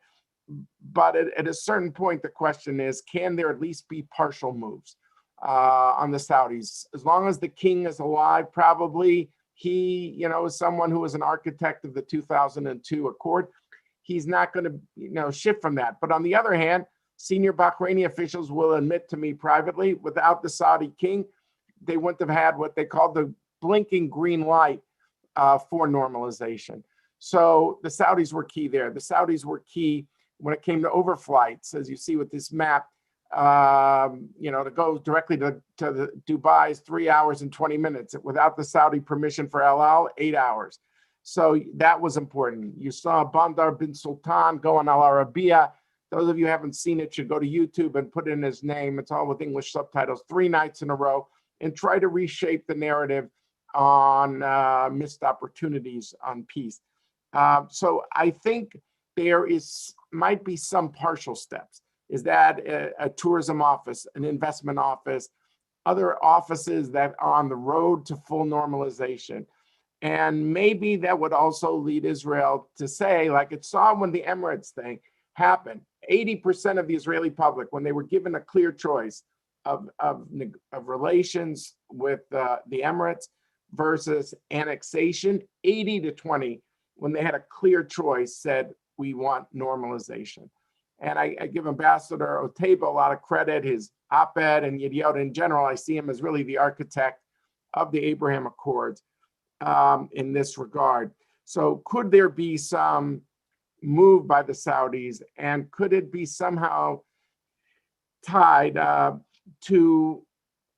Speaker 1: But at a certain point, the question is, can there at least be partial moves on the Saudis? As long as the king is alive, probably he, is someone who was an architect of the 2002 accord. He's not going to, shift from that. But on the other hand, senior Bahraini officials will admit to me privately, without the Saudi king, they wouldn't have had what they called the blinking green light for normalization. So the Saudis were key there. The Saudis were key when it came to overflights, as you see with this map, to go directly to the Dubai is 3 hours and 20 minutes. Without the Saudi permission for El Al, 8 hours. So that was important. You saw Bandar bin Sultan go on Al Arabiya. Those of you who haven't seen it should go to YouTube and put in his name. It's all with English subtitles, 3 nights in a row, and try to reshape the narrative on missed opportunities on peace. So I think there might be some partial steps. Is that a tourism office, an investment office, other offices that are on the road to full normalization? And maybe that would also lead Israel to say, like it saw when the Emirates thing happened, 80% of the Israeli public, when they were given a clear choice of relations with the Emirates versus annexation, 80-20, when they had a clear choice, said, we want normalization. And I give Ambassador Otaiba a lot of credit, his op-ed and Yediot in general. I see him as really the architect of the Abraham Accords in this regard. So could there be some move by the Saudis, and could it be somehow tied to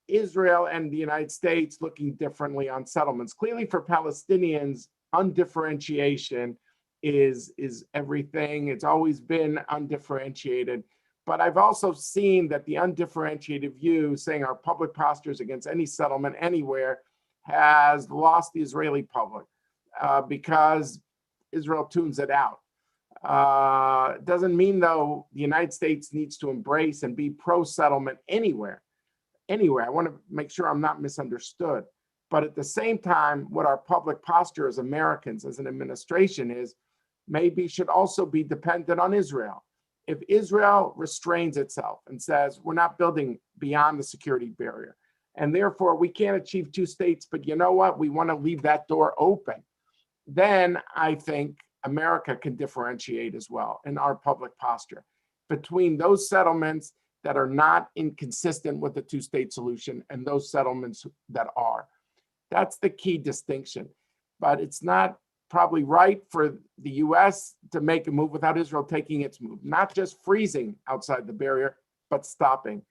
Speaker 1: Israel and the United States looking differently on settlements? Clearly for Palestinians, undifferentiation is everything. It's always been undifferentiated. But I've also seen that the undifferentiated view, saying our public postures against any settlement anywhere, has lost the Israeli public because Israel tunes it out. Doesn't mean, though, the United States needs to embrace and be pro-settlement anywhere. I want to make sure I'm not misunderstood. But at the same time, what our public posture as Americans, as an administration is, maybe should also be dependent on Israel. If Israel restrains itself and says, we're not building beyond the security barrier, and therefore we can't achieve 2 states, but you know what, we want to leave that door open, then I think America can differentiate as well in our public posture between those settlements that are not inconsistent with the 2-state solution and those settlements that are. That's the key distinction. But it's not probably right for the US to make a move without Israel taking its move, not just freezing outside the barrier, but stopping.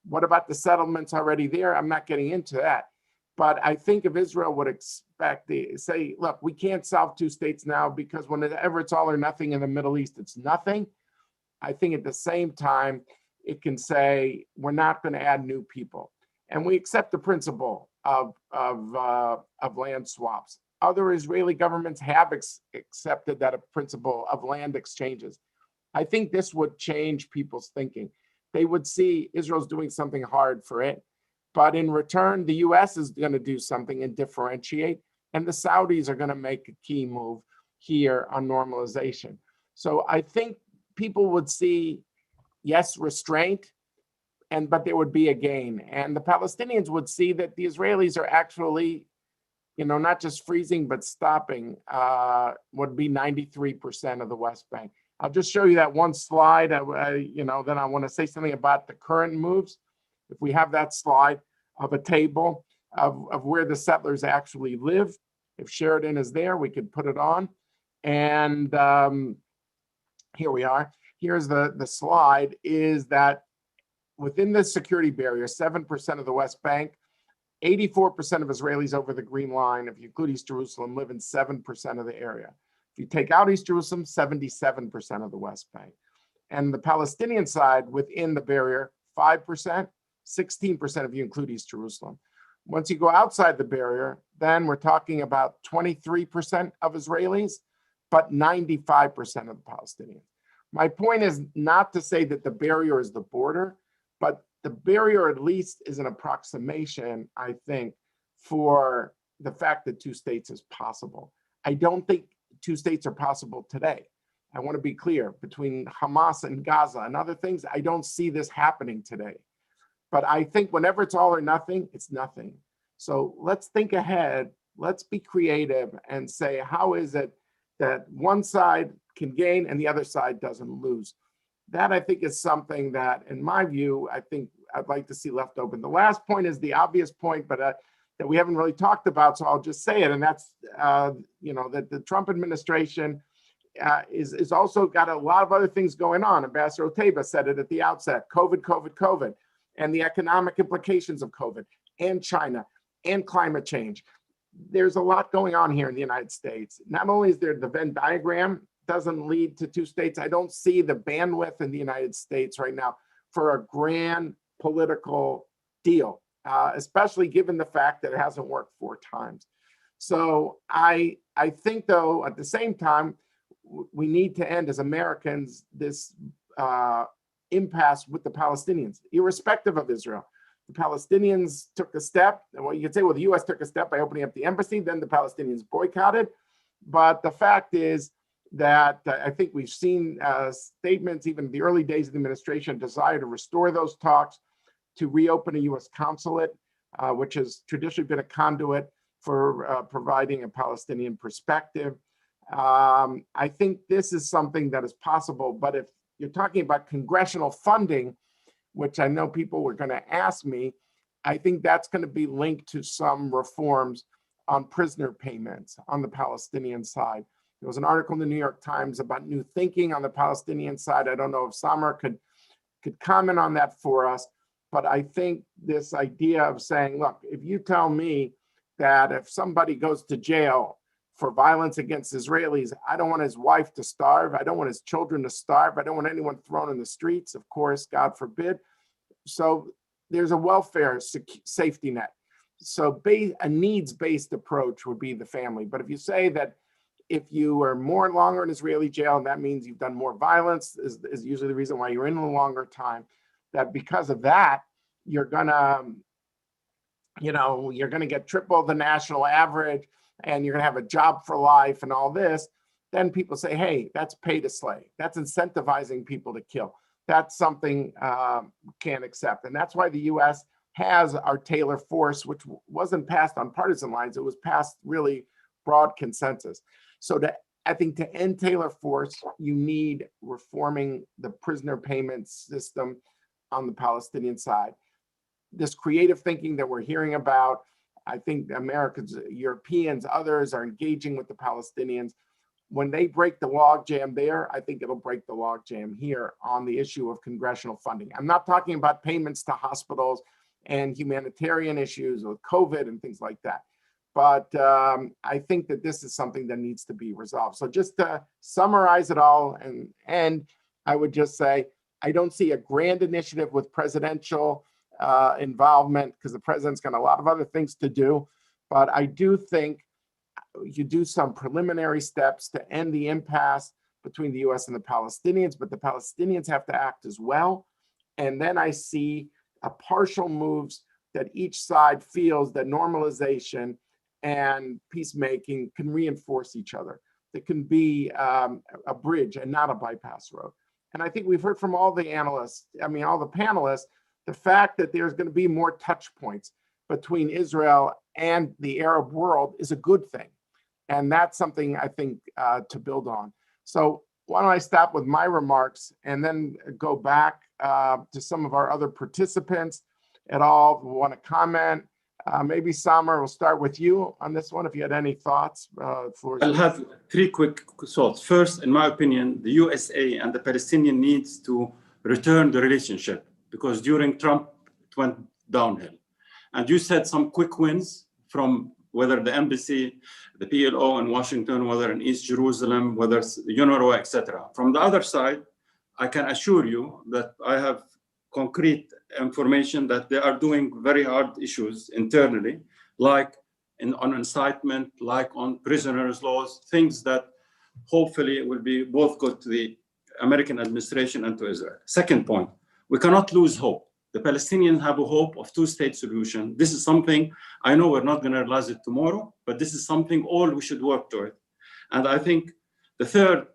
Speaker 1: What about the settlements already there? I'm not getting into that. But I think if Israel would expect, say, look, we can't solve 2 states now because whenever it's all or nothing in the Middle East, it's nothing. I think at the same time, it can say, we're not going to add new people. And we accept the principle of land swaps. Other Israeli governments have accepted that principle of land exchanges. I think this would change people's thinking. They would see Israel's doing something hard for it, but in return, the US is going to do something and differentiate, and the Saudis are going to make a key move here on normalization. So I think people would see, yes, restraint but there would be a gain. And the Palestinians would see that the Israelis are actually, not just freezing, but stopping, would be 93% of the West Bank. I'll just show you that one slide. Then I want to say something about the current moves. If we have that slide of a table of where the settlers actually live, if Sheridan is there, we could put it on. And here we are. Here's the slide, is that within the security barrier, 7% of the West Bank, 84% of Israelis over the Green Line, if you include East Jerusalem, live in 7% of the area. If you take out East Jerusalem, 77% of the West Bank. And the Palestinian side within the barrier, 5%, 16% if you include East Jerusalem. Once you go outside the barrier, then we're talking about 23% of Israelis, but 95% of the Palestinians. My point is not to say that the barrier is the border, but the barrier at least is an approximation, I think, for the fact that two states is possible. I don't think two states are possible today. I want to be clear, between Hamas and Gaza and other things, I don't see this happening today. But I think whenever it's all or nothing, it's nothing. So let's think ahead, let's be creative and say, how is it that one side can gain and the other side doesn't lose? That, I think, is something that, in my view, I think I'd like to see left open. The last point is the obvious point, but that we haven't really talked about, so I'll just say it, and that's, that the Trump administration is also got a lot of other things going on. Ambassador Otaiba said it at the outset: COVID, and the economic implications of COVID, and China, and climate change. There's a lot going on here in the United States. Not only is there the Venn diagram doesn't lead to two states, I don't see the bandwidth in the United States right now for a grand political deal, especially given the fact that it hasn't worked 4 times. So I think, though, at the same time, we need to end as Americans this impasse with the Palestinians, irrespective of Israel. The Palestinians took a step, well, you could say, well, the US took a step by opening up the embassy, then the Palestinians boycotted. But the fact is that I think we've seen statements, even in the early days of the administration, desire to restore those talks, to reopen a US consulate, which has traditionally been a conduit for providing a Palestinian perspective. I think this is something that is possible, but if you're talking about congressional funding, which I know people were going to ask me, I think that's going to be linked to some reforms on prisoner payments on the Palestinian side. There was an article in the New York Times about new thinking on the Palestinian side. I don't know if Samar could comment on that for us, but I think this idea of saying, look, if you tell me that if somebody goes to jail for violence against Israelis, I don't want his wife to starve, I don't want his children to starve, I don't want anyone thrown in the streets, of course, God forbid. So there's a welfare safety net. So a needs-based approach would be the family. But if you say that if you are more longer in Israeli jail, and that means you've done more violence, is usually the reason why you're in a longer time, that because of that, you're gonna get triple the national average, and you're gonna have a job for life and all this, then people say, hey, that's pay to slay. That's incentivizing people to kill. That's something can't accept. And that's why the US has our Taylor Force, which wasn't passed on partisan lines. It was passed really broad consensus. So I think to end Taylor Force, you need reforming the prisoner payment system on the Palestinian side. This creative thinking that we're hearing about, I think Americans, Europeans, others are engaging with the Palestinians. When they break the logjam there, I think it'll break the logjam here on the issue of congressional funding. I'm not talking about payments to hospitals and humanitarian issues with COVID and things like that. But I think that this is something that needs to be resolved. So just to summarize it all, and I would just say, I don't see a grand initiative with presidential involvement, because the president's got a lot of other things to do. But I do think you do some preliminary steps to end the impasse between the US and the Palestinians, but the Palestinians have to act as well. And then I see a partial moves that each side feels that normalization and peacemaking can reinforce each other. That can be a bridge and not a bypass road. And I think we've heard from all the analysts, all the panelists, the fact that there's going to be more touch points between Israel and the Arab world is a good thing. And that's something I think to build on. So why don't I stop with my remarks and then go back to some of our other participants at all who want to comment. Maybe Samer, we'll start with you on this one if you had any thoughts.
Speaker 3: I'll have three quick thoughts. First, in my opinion, the USA and the Palestinian needs to return the relationship because during Trump it went downhill. And you said some quick wins from whether the embassy, the PLO in Washington, whether in East Jerusalem, whether it's UNRWA, etc. From the other side, I can assure you that I have concrete information that they are doing very hard issues internally, like on incitement, like on prisoners' laws, things that hopefully will be both good to the American administration and to Israel. Second point, we cannot lose hope. The Palestinians have a hope of two-state solution. This is something, I know we're not going to realize it tomorrow, but this is something all we should work toward. And I think the third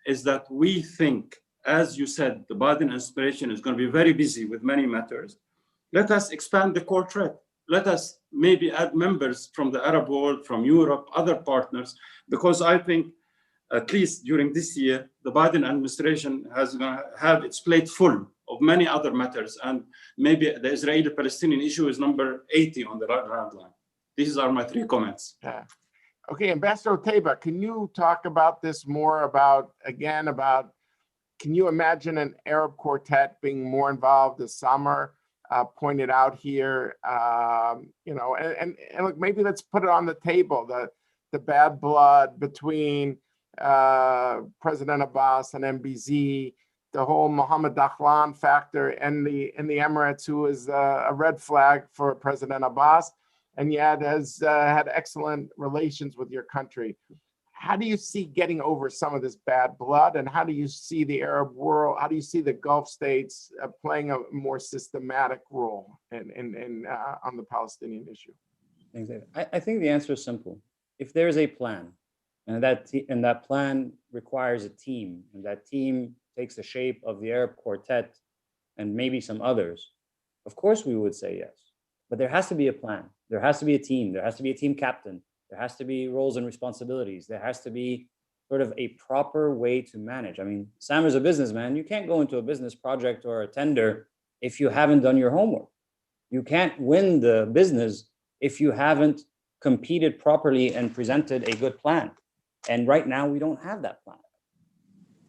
Speaker 3: is that we think, as you said, the Biden administration is going to be very busy with many matters. Let us expand the Quartet. Let us maybe add members from the Arab world, from Europe, other partners, because I think at least during this year, the Biden administration has going to have its plate full of many other matters. And maybe the Israeli-Palestinian issue is number 80 on the round line. These are my three comments.
Speaker 1: Yeah. Okay, Ambassador Otaiba, can you talk about this more about, can you imagine an Arab quartet being more involved, as Samer pointed out here, and look, maybe let's put it on the table, the bad blood between President Abbas and MBZ, the whole Mohammed Dahlan factor in the Emirates, who is a red flag for President Abbas, and yet has had excellent relations with your country. How do you see getting over some of this bad blood, and how do you see the Arab world, how do you see the Gulf states playing a more systematic role on the Palestinian issue?
Speaker 2: Thanks, David. I think the answer is simple. If there is a plan, and that plan requires a team, and that team takes the shape of the Arab Quartet and maybe some others, of course we would say yes. But there has to be a plan. There has to be a team. There has to be a team captain. There has to be roles and responsibilities. There has to be sort of a proper way to manage. I mean, Sam is a businessman. You can't go into a business project or a tender if you haven't done your homework. You can't win the business if you haven't competed properly and presented a good plan. And right now, we don't have that plan.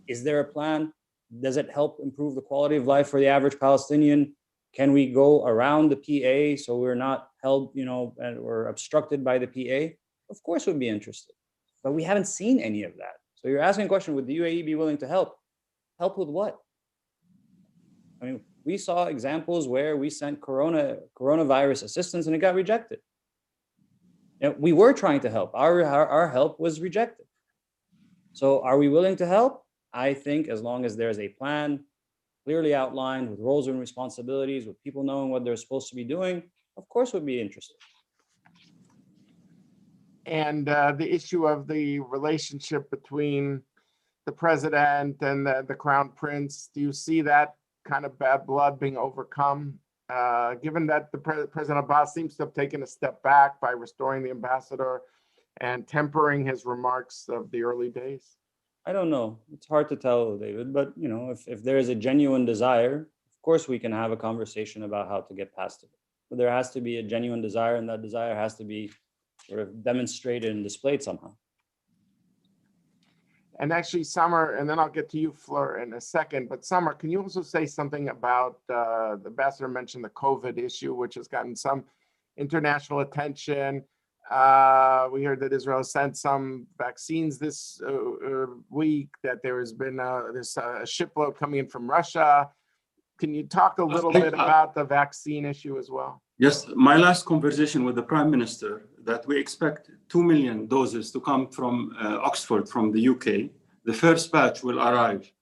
Speaker 2: Is there a plan? Does it help improve the quality of life for the average Palestinian? Can we go around the PA so we're not held, or obstructed by the PA? Of course we'd be interested, but we haven't seen any of that. So you're asking a question, would the UAE be willing to help? Help with what? I mean, we saw examples where we sent coronavirus assistance and it got rejected. We were trying to help. Our help was rejected. So are we willing to help? I think as long as there's a plan clearly outlined with roles and responsibilities, with people knowing what they're supposed to be doing, of course we'd be interested.
Speaker 1: And the issue of the relationship between the president and the crown prince, do you see that kind of bad blood being overcome? Given that the President Abbas seems to have taken a step back by restoring the ambassador and tempering his remarks of the early days?
Speaker 2: I don't know. It's hard to tell, David, but if there is a genuine desire, of course we can have a conversation about how to get past it. But there has to be a genuine desire, and that desire has to be sort of demonstrated and displayed somehow.
Speaker 1: And actually, Samer, and then I'll get to you, Fleur, in a second, but Samer, can you also say something about, the ambassador mentioned the COVID issue, which has gotten some international attention. We heard that Israel sent some vaccines this week, that there has been this shipload coming in from Russia. Can you talk a little bit about the vaccine issue as well?
Speaker 3: Yes, my last conversation with the Prime Minister, that we expect 2 million doses to come from Oxford, from the UK. The first batch will arrive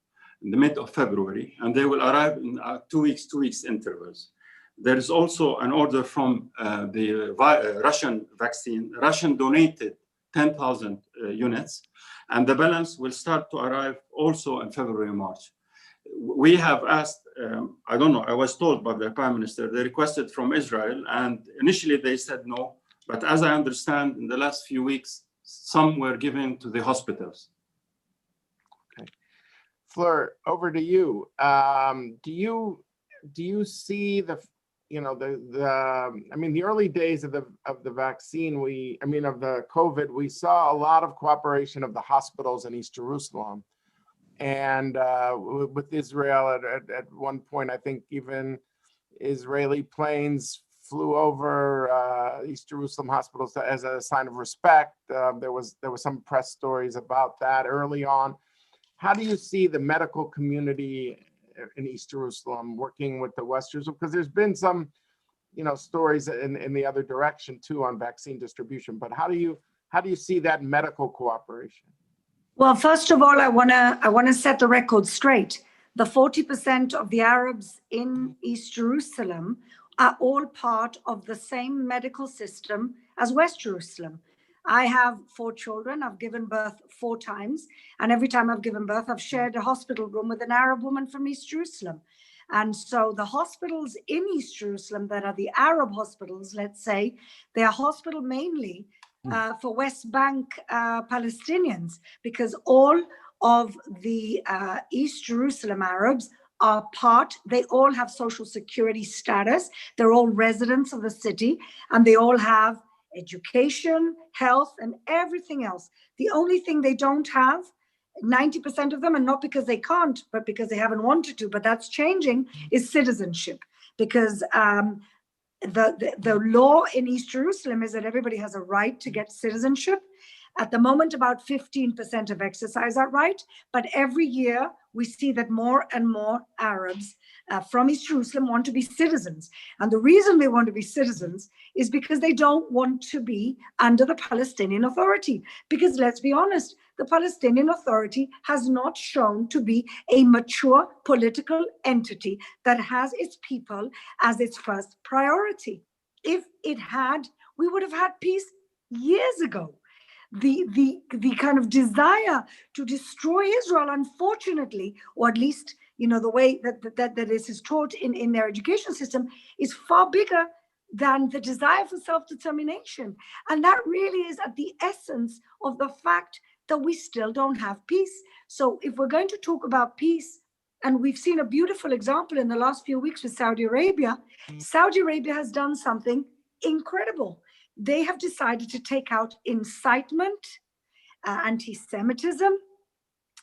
Speaker 3: in the mid of February, and they will arrive in 2 weeks intervals. There is also an order from the Russian vaccine. Russian donated 10,000 units, and the balance will start to arrive also in February, March. we have asked, I don't know, I was told by the Prime Minister, they requested from Israel, and initially they said no. But as I understand, in the last few weeks, some were given to the hospitals.
Speaker 1: Okay. Fleur, over to you. Do you see the, you know, I mean, the early days of the vaccine, of the COVID, we saw a lot of cooperation of the hospitals in East Jerusalem. And with Israel, at one point, I think even Israeli planes flew over East Jerusalem hospitals as a sign of respect. There was some press stories about that early on. How do you see the medical community in East Jerusalem working with the West Jerusalem? Because there's been some, you know, stories in the other direction too on vaccine distribution. But how do you see that medical cooperation?
Speaker 4: Well, first of all, I wanna set the record straight. The 40% of the Arabs in East Jerusalem are all part of the same medical system as West Jerusalem. I have 4 children. I've given birth 4 times. And every time I've given birth, I've shared a hospital room with an Arab woman from East Jerusalem. And so the hospitals in East Jerusalem that are the Arab hospitals, let's say, they are hospital mainly for West Bank Palestinians, because all of the East Jerusalem Arabs are they all have social security status. They're all residents of the city, and they all have education, health, and everything else. The only thing they don't have, 90% of them, and not because they can't, but because they haven't wanted to, but that's changing, is citizenship. Because the law in East Jerusalem is that everybody has a right to get citizenship. At the moment, about 15% have exercised that right, but every year we see that more and more Arabs from East Jerusalem want to be citizens. And the reason they want to be citizens is because they don't want to be under the Palestinian Authority. Because let's be honest, the Palestinian Authority has not shown to be a mature political entity that has its people as its first priority. If it had, we would have had peace years ago. The kind of desire to destroy Israel, unfortunately, or at least, you know, the way that this is taught in their education system, is far bigger than the desire for self-determination. And that really is at the essence of the fact that we still don't have peace. So if we're going to talk about peace, and we've seen a beautiful example in the last few weeks with Saudi Arabia, Saudi Arabia has done something incredible. They have decided to take out incitement, anti-Semitism,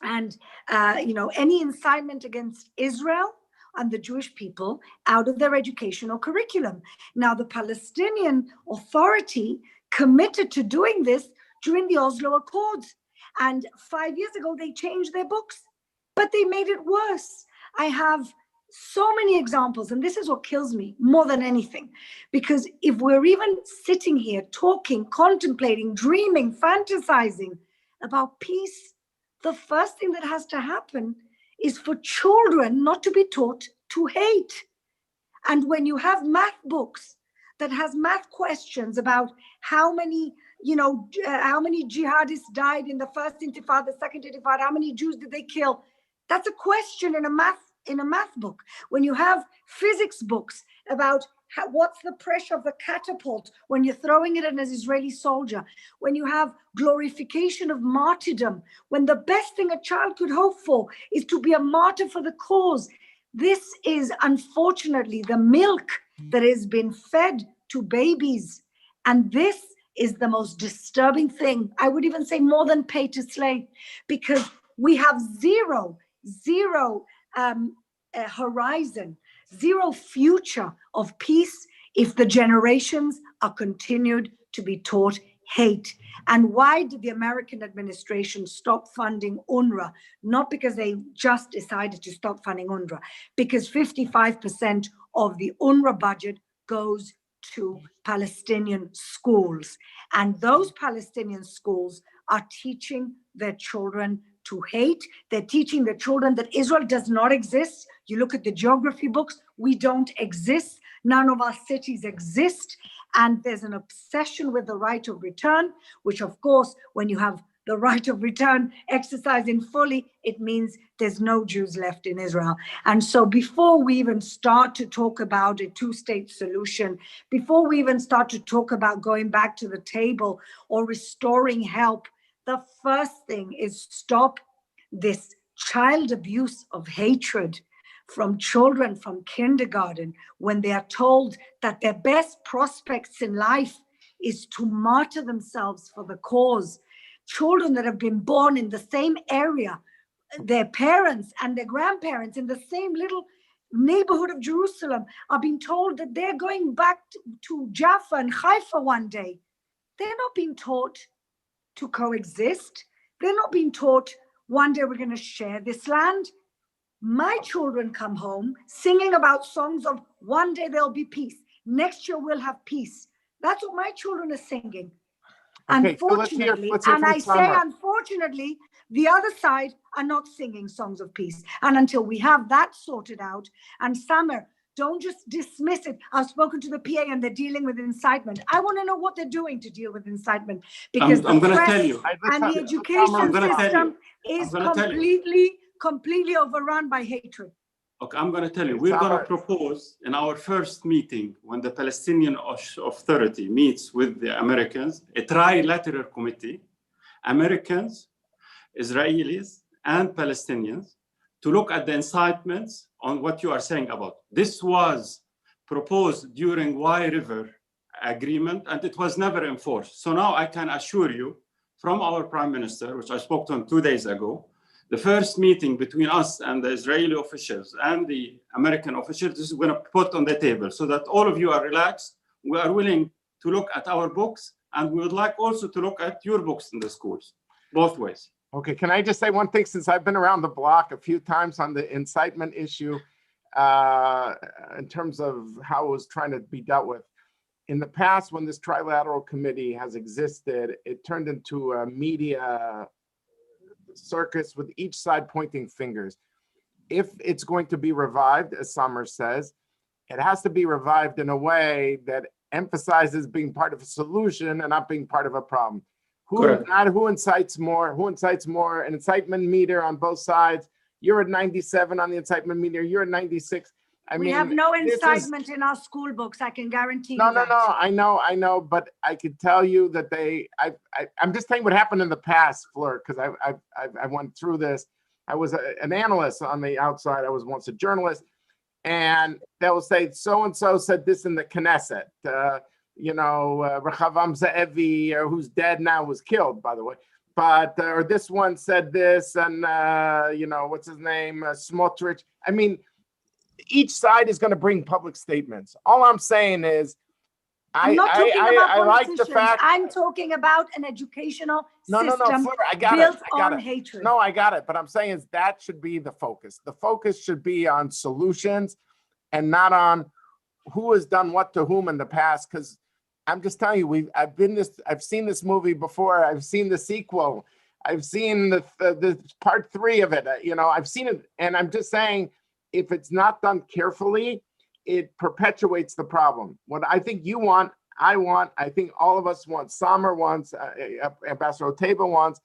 Speaker 4: and any incitement against Israel and the Jewish people out of their educational curriculum. Now, the Palestinian Authority committed to doing this during the Oslo Accords. And 5 years ago, they changed their books, but they made it worse. I have so many examples, and this is what kills me more than anything, because if we're even sitting here talking, contemplating, dreaming, fantasizing about peace, the first thing that has to happen is for children not to be taught to hate. And when you have math books that has math questions about how many jihadists died in the first intifada, the second intifada, how many Jews did they kill? That's a question in a math book. When you have physics books about what's the pressure of the catapult when you're throwing it at an Israeli soldier, when you have glorification of martyrdom, when the best thing a child could hope for is to be a martyr for the cause. This is unfortunately the milk that has been fed to babies. And this is the most disturbing thing. I would even say more than pay to slay, because we have zero horizon, zero future of peace if the generations are continued to be taught hate. And why did the American administration stop funding UNRWA? Not because they just decided to stop funding UNRWA, because 55% of the UNRWA budget goes to Palestinian schools. And those Palestinian schools are teaching their children to hate. They're teaching their children that Israel does not exist. You look at the geography books, we don't exist. None of our cities exist. And there's an obsession with the right of return, which of course, when you have the right of return exercised in fully, it means there's no Jews left in Israel. And so before we even start to talk about a two-state solution, before we even start to talk about going back to the table or restoring help, the first thing is stop this child abuse of hatred from children from kindergarten when they are told that their best prospects in life is to martyr themselves for the cause. Children that have been born in the same area, their parents and their grandparents in the same little neighborhood of Jerusalem are being told that they're going back to Jaffa and Haifa one day. They're not being taught to coexist. They're not being taught one day we're going to share this land. My children come home singing about songs of one day there'll be peace. Next year we'll have peace. That's what my children are singing.
Speaker 1: Okay,
Speaker 4: Unfortunately,
Speaker 1: so let's hear
Speaker 4: and
Speaker 1: from
Speaker 4: I say
Speaker 1: Summer.
Speaker 4: unfortunately, the other side are not singing songs of peace. And until we have that sorted out, and Summer, don't just dismiss it. I've spoken to the PA and they're dealing with incitement. I want to know what they're doing to deal with incitement, because
Speaker 3: I'm
Speaker 4: the
Speaker 3: going to
Speaker 4: press
Speaker 3: tell you.
Speaker 4: and the education
Speaker 3: I'm gonna tell
Speaker 4: system
Speaker 3: you.
Speaker 4: is
Speaker 3: I'm gonna tell you.
Speaker 4: completely overrun by hatred.
Speaker 3: Okay, I'm going to tell you, we're going to propose in our first meeting when the Palestinian Authority meets with the Americans, a trilateral committee, Americans, Israelis, and Palestinians, to look at the incitements on what you are saying about. This was proposed during Y River agreement, and it was never enforced. So now I can assure you from our Prime Minister, which I spoke to him 2 days ago, the first meeting between us and the Israeli officials and the American officials is going to put on the table so that all of you are relaxed. We are willing to look at our books, and we would like also to look at your books in the schools, both ways.
Speaker 1: Okay, can I just say one thing, since I've been around the block a few times on the incitement issue, in terms of how it was trying to be dealt with. In the past, when this trilateral committee has existed, it turned into a media circus with each side pointing fingers. If it's going to be revived, as Summer says, it has to be revived in a way that emphasizes being part of a solution and not being part of a problem. Who incites more? Who incites more? An incitement meter on both sides. You're at 97 on the incitement meter. You're at 96.
Speaker 4: We have no incitement in our school books. I can guarantee you that.
Speaker 1: No. I know, but I could tell you that I'm just telling what happened in the past, Fleur, because I went through this. I was an analyst on the outside. I was once a journalist, and they will say so and so said this in the Knesset. Rechavam Ze'evi, who's dead now, was killed, by the way. But or this one said this, and what's his name, Smotrich. I mean, each side is going to bring public statements. All I'm saying is,
Speaker 4: I'm not talking about
Speaker 1: I like the fact.
Speaker 4: I'm talking about an educational system
Speaker 1: Fleur, I got
Speaker 4: built
Speaker 1: it. I got
Speaker 4: on
Speaker 1: it.
Speaker 4: hatred.
Speaker 1: No, I got it. But I'm saying is that should be the focus. The focus should be on solutions and not on who has done what to whom in the past. Because I'm just telling you, I've seen this movie before. I've seen the sequel. I've seen the part 3 of it. I've seen it, and I'm just saying, if it's not done carefully, it perpetuates the problem. What I think you want, I think all of us want, Samer wants, Ambassador Otaiba wants,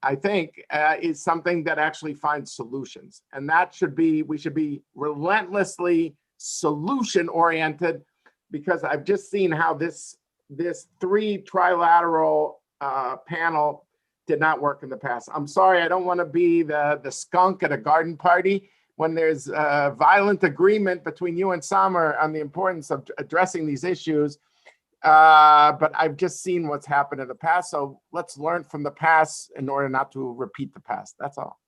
Speaker 1: I think, is something that actually finds solutions. And that we should be relentlessly solution-oriented, because I've just seen how this 3 trilateral panel did not work in the past. I'm sorry, I don't want to be the skunk at a garden party when there's violent agreement between you and Samer on the importance of addressing these issues. But I've just seen what's happened in the past. So let's learn from the past in order not to repeat the past. That's all.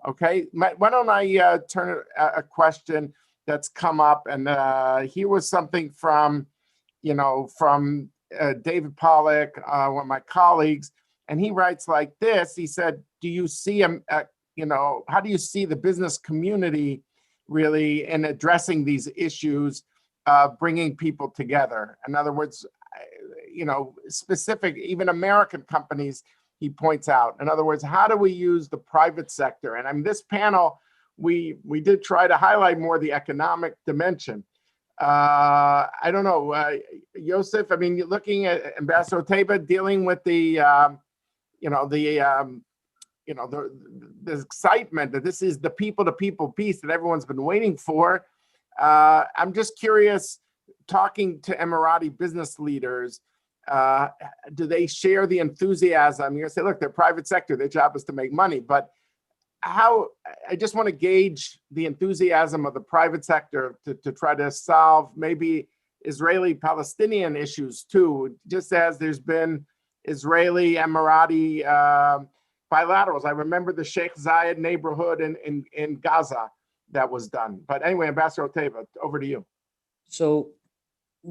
Speaker 1: Okay, why don't I turn a question that's come up, and here was something from David Pollack, one of my colleagues, and he writes like this. He said, do you see how do you see the business community really in addressing these issues, bringing people together? In other words, specific, even American companies, he points out. In other words, how do we use the private sector? And in this panel, we did try to highlight more the economic dimension. I don't know, Yousef, I mean, you're looking at Ambassador Otaiba dealing with the the excitement that this is the people-to-people peace that everyone's been waiting for. I'm just curious, talking to Emirati business leaders, do they share the enthusiasm? You're gonna say, look, they're private sector, their job is to make money, but I just want to gauge the enthusiasm of the private sector to try to solve maybe Israeli-Palestinian issues too, just as there's been Israeli-Emirati bilaterals. I remember the Sheikh Zayed neighborhood in Gaza that was done. But anyway, Ambassador Otaiba, over to you.
Speaker 2: So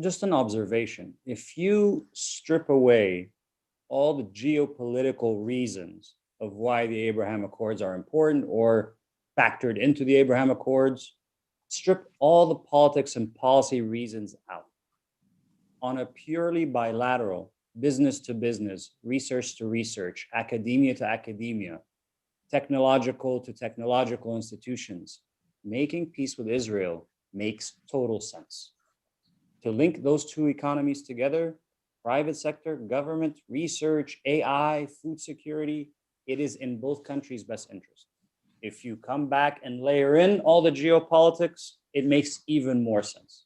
Speaker 2: just an observation. If you strip away all the geopolitical reasons of why the Abraham Accords are important or factored into the Abraham Accords, strip all the politics and policy reasons out. On a purely bilateral, business to business, research to research, academia to academia, technological to technological institutions, making peace with Israel makes total sense. To link those two economies together, private sector, government, research, AI, food security, it is in both countries' best interest. If you come back and layer in all the geopolitics, it makes even more sense.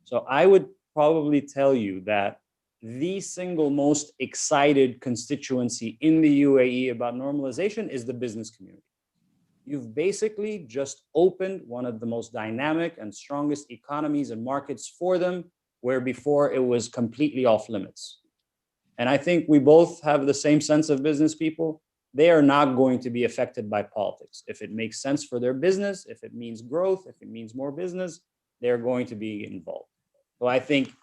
Speaker 2: So I would probably tell you that the single most excited constituency in the UAE about normalization is the business community. You've basically just opened one of the most dynamic and strongest economies and markets for them, where before it was completely off limits. And I think we both have the same sense of business people. They are not going to be affected by politics. If it makes sense for their business, if it means growth, if it means more business, they're going to be involved. So I think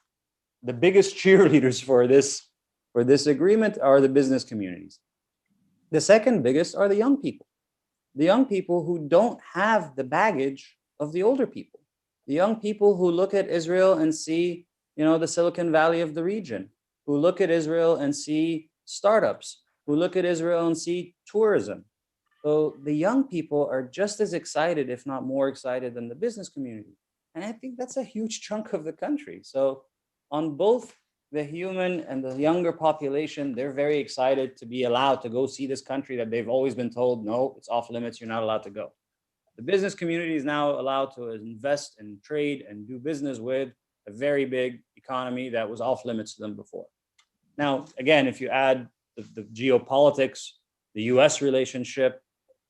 Speaker 2: the biggest cheerleaders for this agreement are the business communities. The second biggest are the young people. The young people who don't have the baggage of the older people. The young people who look at Israel and see, the Silicon Valley of the region, who look at Israel and see startups, who look at Israel and see tourism. So the young people are just as excited, if not more excited, than the business community. And I think that's a huge chunk of the country. So on both the human and the younger population, they're very excited to be allowed to go see this country that they've always been told, no, it's off limits, you're not allowed to go. The business community is now allowed to invest and trade and do business with a very big economy that was off limits to them before. Now, again, if you add the geopolitics, the US relationship,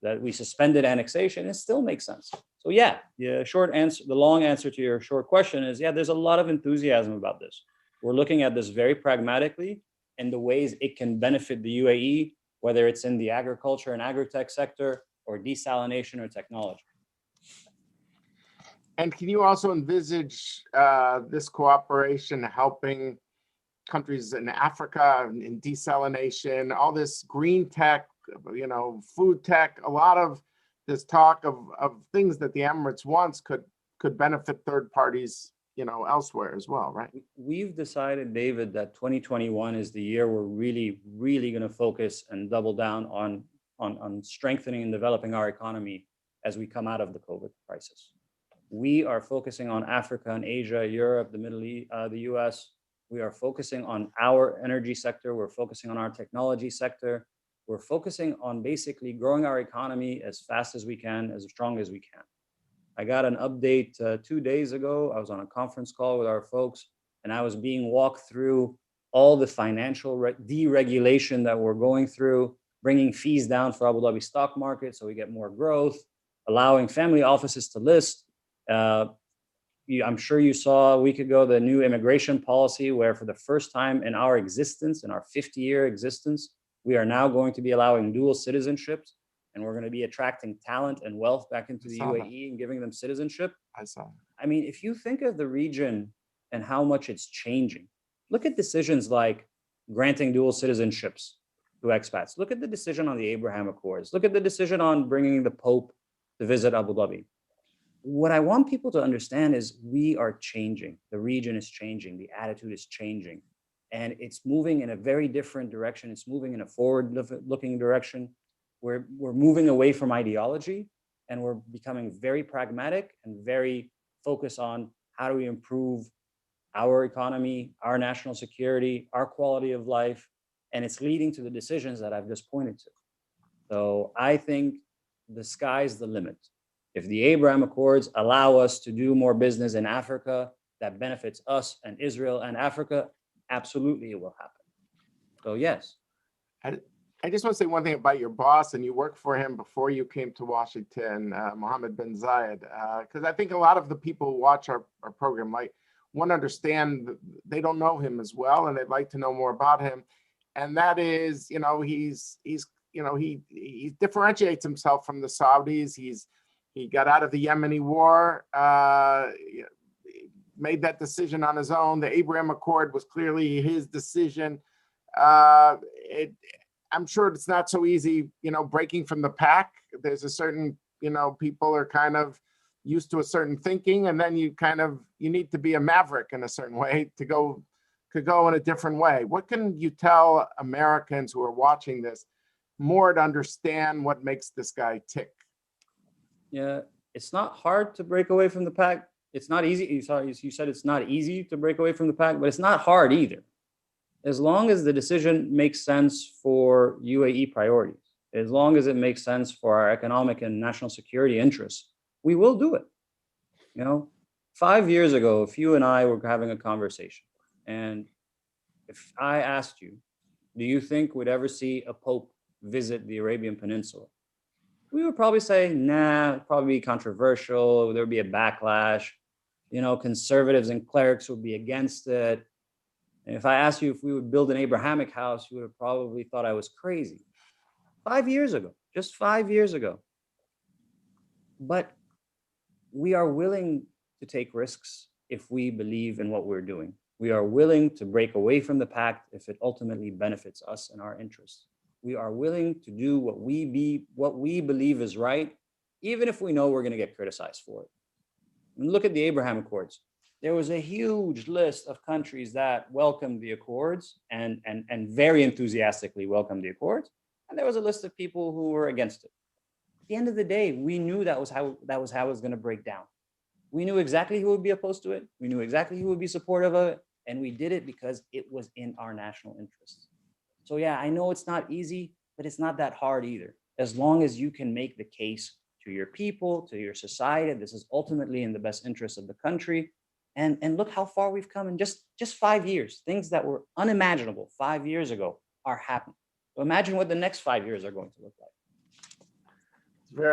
Speaker 2: that we suspended annexation, it still makes sense. So yeah, the long answer to your short question is, yeah, there's a lot of enthusiasm about this. We're looking at this very pragmatically and the ways it can benefit the UAE, whether it's in the agriculture and agri-tech sector or desalination or technology.
Speaker 1: And can you also envisage this cooperation helping countries in Africa in desalination, all this green tech, food tech, a lot of this talk of things that the Emirates wants could benefit third parties, elsewhere as well, right?
Speaker 2: We've decided, David, that 2021 is the year we're really, really going to focus and double down on strengthening and developing our economy as we come out of the COVID crisis. We are focusing on Africa and Asia, Europe, the Middle East, the US. We are focusing on our energy sector. We're focusing on our technology sector. We're focusing on basically growing our economy as fast as we can, as strong as we can. I got an update 2 days ago. I was on a conference call with our folks, and I was being walked through all the financial deregulation that we're going through, bringing fees down for Abu Dhabi stock market so we get more growth, allowing family offices to list. I'm sure you saw a week ago the new immigration policy, where for the first time in our existence, in our 50-year existence, we are now going to be allowing dual citizenships, and we're going to be attracting talent and wealth back into the UAE and giving them citizenship.
Speaker 1: I saw.
Speaker 2: I mean, if you think of the region and how much it's changing, look at decisions like granting dual citizenships to expats. Look at the decision on the Abraham Accords. Look at the decision on bringing the Pope to visit Abu Dhabi. What I want people to understand is we are changing. The region is changing. The attitude is changing. And it's moving in a very different direction. It's moving in a forward-looking direction. We're moving away from ideology, and we're becoming very pragmatic and very focused on how do we improve our economy, our national security, our quality of life, and it's leading to the decisions that I've just pointed to. So I think the sky's the limit. If the Abraham Accords allow us to do more business in Africa that benefits us and Israel and Africa, absolutely it will happen. So yes.
Speaker 1: I just want to say one thing about your boss, and you worked for him before you came to Washington, Mohammed bin Zayed, because I think a lot of the people who watch our program might want to understand that they don't know him as well, and they'd like to know more about him. And that is, you know, he differentiates himself from the Saudis. He got out of the Yemeni war, made that decision on his own. The Abraham Accord was clearly his decision. I'm sure it's not so easy, you know, breaking from the pack. There's a certain, you know, people are kind of used to a certain thinking, and then you need to be a maverick in a certain way to go in a different way. What can you tell Americans who are watching this more to understand what makes this guy tick?
Speaker 2: Yeah, it's not hard to break away from the pack. It's not easy. You said it's not easy to break away from the pack, but it's not hard either. As long as the decision makes sense for UAE priorities, as long as it makes sense for our economic and national security interests, we will do it. You know, 5 years ago, if you and I were having a conversation, and if I asked you, do you think we'd ever see a pope visit the Arabian Peninsula? We would probably say, nah, it'd probably be controversial. There would be a backlash. You know, conservatives and clerics would be against it. And if I asked you if we would build an Abrahamic house, you would have probably thought I was crazy. 5 years ago, just 5 years ago. But we are willing to take risks if we believe in what we're doing. We are willing to break away from the pact if it ultimately benefits us and our interests. We are willing to do what we believe is right, even if we know we're going to get criticized for it. And look at the Abraham Accords. There was a huge list of countries that welcomed the Accords and very enthusiastically welcomed the Accords. And there was a list of people who were against it. At the end of the day, we knew that was how it was going to break down. We knew exactly who would be opposed to it. We knew exactly who would be supportive of it. And we did it because it was in our national interests. So yeah, I know it's not easy, but it's not that hard either. As long as you can make the case to your people, to your society, this is ultimately in the best interest of the country. And look how far we've come in just 5 years. Things that were unimaginable 5 years ago are happening. So imagine what the next 5 years are going to look like.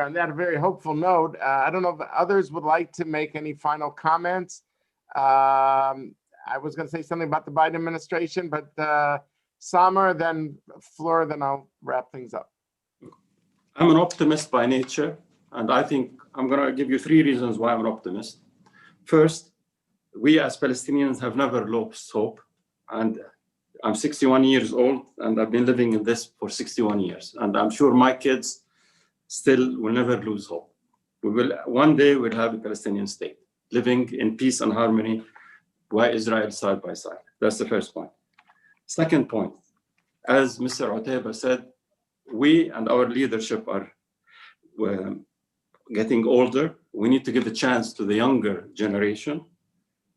Speaker 1: On that very hopeful note, I don't know if others would like to make any final comments. I was going to say something about the Biden administration, but Samer, then Fleur, then I'll wrap things up.
Speaker 3: I'm an optimist by nature, and I think I'm going to give you 3 reasons why I'm an optimist. First, we as Palestinians have never lost hope, and I'm 61 years old, and I've been living in this for 61 years, and I'm sure my kids still will never lose hope. We will one day we'll have a Palestinian state living in peace and harmony by Israel side by side. That's the first point. Second point, as Mr. Otaiba said, we and our leadership are getting older. We need to give a chance to the younger generation.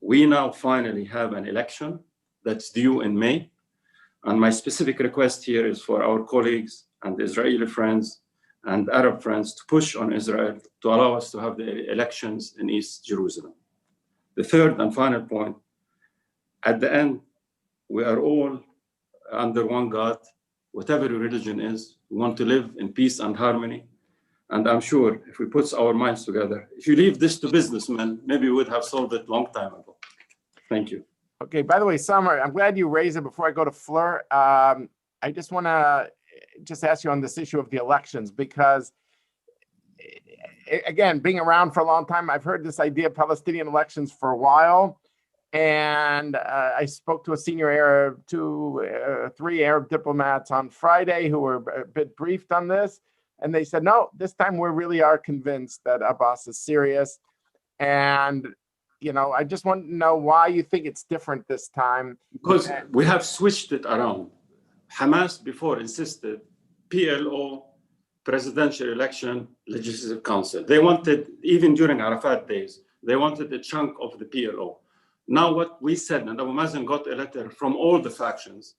Speaker 3: We now finally have an election that's due in May. And my specific request here is for our colleagues and Israeli friends and Arab friends to push on Israel to allow us to have the elections in East Jerusalem. The third and final point, at the end, we are all under one God, whatever your religion is. We want to live in peace and harmony. And I'm sure if we put our minds together, if you leave this to businessmen, maybe we would have solved it a long time ago. Thank you.
Speaker 1: Okay, by the way, Samer, I'm glad you raised it before I go to Fleur. I just want to ask you on this issue of the elections, because again, being around for a long time, I've heard this idea of Palestinian elections for a while. And I spoke to a senior Arab, 3 Arab diplomats on Friday who were a bit briefed on this. And they said, no, this time we really are convinced that Abbas is serious. And, you know, I just want to know why you think it's different this time.
Speaker 3: Because we have switched it around. Hamas before insisted PLO, presidential election, legislative council. They wanted, even during Arafat days, they wanted a chunk of the PLO. Now what we said, and Abu Mazen got a letter from all the factions,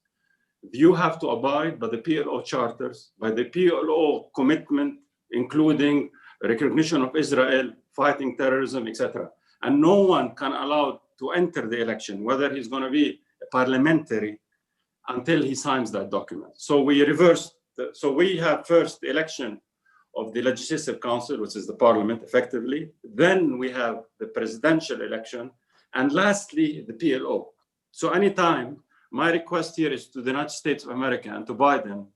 Speaker 3: you have to abide by the PLO charters, by the PLO commitment, including recognition of Israel, fighting terrorism, etc. And no one can allow to enter the election, whether he's going to be parliamentary, until he signs that document. So we reversed. So we have first the election of the Legislative Council, which is the parliament effectively. Then we have the presidential election. And lastly, the PLO. So anytime, my request here is to the United States of America and to Biden,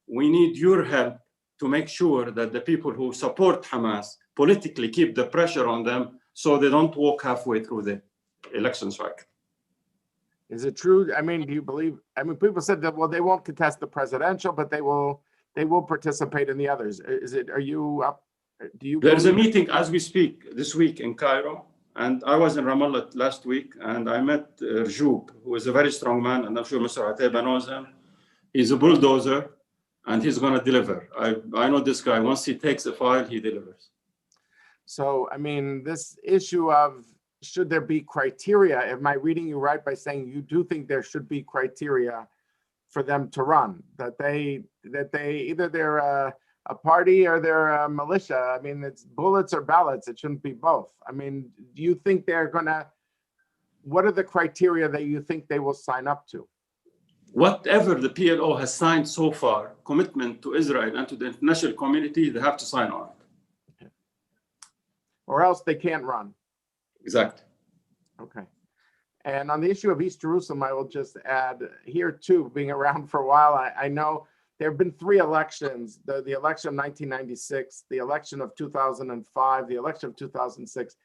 Speaker 3: we need your help to make sure that the people who support Hamas politically keep the pressure on them so they don't walk halfway through the election cycle.
Speaker 1: Is it true? I mean, do you believe? I mean, people said that, well, they won't contest the presidential, but they will participate in the others. Is it? Are you up? Do you?
Speaker 3: There's a meeting as we speak this week in Cairo, and I was in Ramallah last week, and I met Rjoub, who is a very strong man, and I'm sure Mr. Otaiba knows him. He's a bulldozer, and he's going to deliver. I know this guy. Once he takes a file, he delivers.
Speaker 1: So, I mean, this issue of should there be criteria? Am I reading you right by saying you do think there should be criteria for them to run? That they either they're a party or they're a militia. I mean, it's bullets or ballots. It shouldn't be both. I mean, do you think they're gonna? What are the criteria that you think they will sign up to?
Speaker 3: Whatever the PLO has signed so far, commitment to Israel and to the international community, they have to sign on it.
Speaker 1: Okay. Or else they can't run.
Speaker 3: Exactly.
Speaker 1: Okay. And on the issue of East Jerusalem, I will just add here too, being around for a while, I know there have been three elections, the election of 1996, the election of 2005, the election of 2006.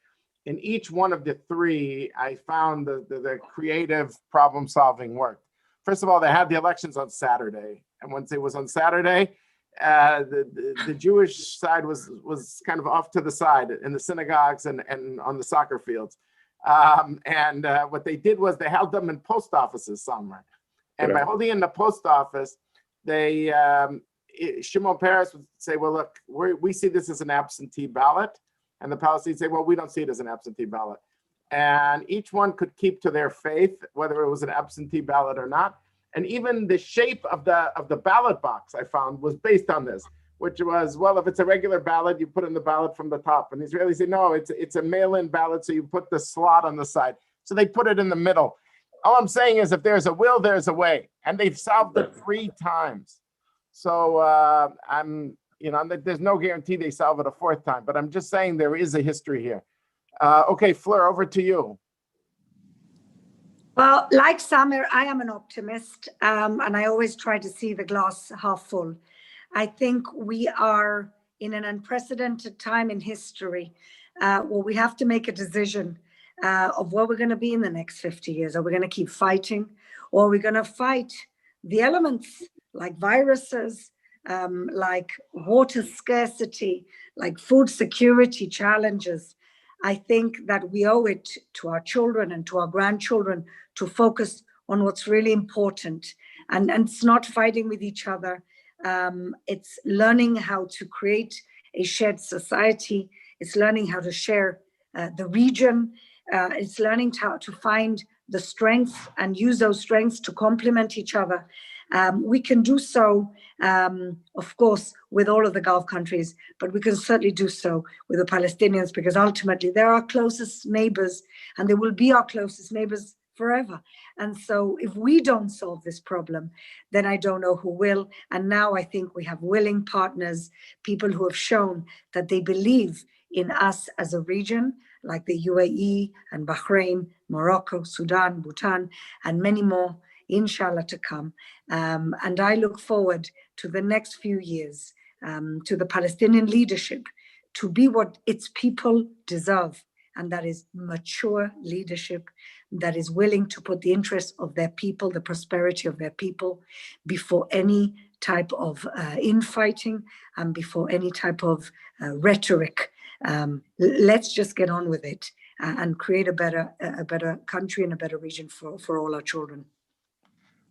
Speaker 1: In each one of the three, I found the creative problem solving worked. First of all, they had the elections on Saturday. And once it was on Saturday, the Jewish side was kind of off to the side in the synagogues and on the soccer fields. What they did was they held them in post offices somewhere. And by holding in the post office, they Shimon Peres would say, well, look, we see this as an absentee ballot. And the Palestinians say, well, we don't see it as an absentee ballot. And each one could keep to their faith, whether it was an absentee ballot or not. And even the shape of the ballot box I found was based on this, which was, well, if it's a regular ballot, you put in the ballot from the top. And the Israelis say, no, it's a mail-in ballot, so you put the slot on the side. So they put it in the middle. All I'm saying is if there's a will, there's a way. And they've solved it 3 times. So there's no guarantee they solve it a 4th time, but I'm just saying there is a history here. Okay, Fleur, over to you.
Speaker 4: Well, like Samer, I am an optimist, and I always try to see the glass half full. I think we are in an unprecedented time in history where we have to make a decision of where we're going to be in the next 50 years. Are we going to keep fighting, or are we going to fight the elements like viruses, like water scarcity, like food security challenges? I think that we owe it to our children and to our grandchildren to focus on what's really important. And it's not fighting with each other. It's learning how to create a shared society. It's learning how to share the region. It's learning how to find the strengths and use those strengths to complement each other. We can do so, of course, with all of the Gulf countries, but we can certainly do so with the Palestinians, because ultimately they're our closest neighbors and they will be our closest neighbors forever. And so if we don't solve this problem, then I don't know who will. And now I think we have willing partners, people who have shown that they believe in us as a region, like the UAE and Bahrain, Morocco, Sudan, Bhutan, and many more, inshallah, to come. And I look forward to the next few years, to the Palestinian leadership to be what its people deserve. And that is mature leadership that is willing to put the interests of their people, the prosperity of their people, before any type of infighting and before any type of rhetoric. Let's just get on with it and create a better country and a better region for all our children.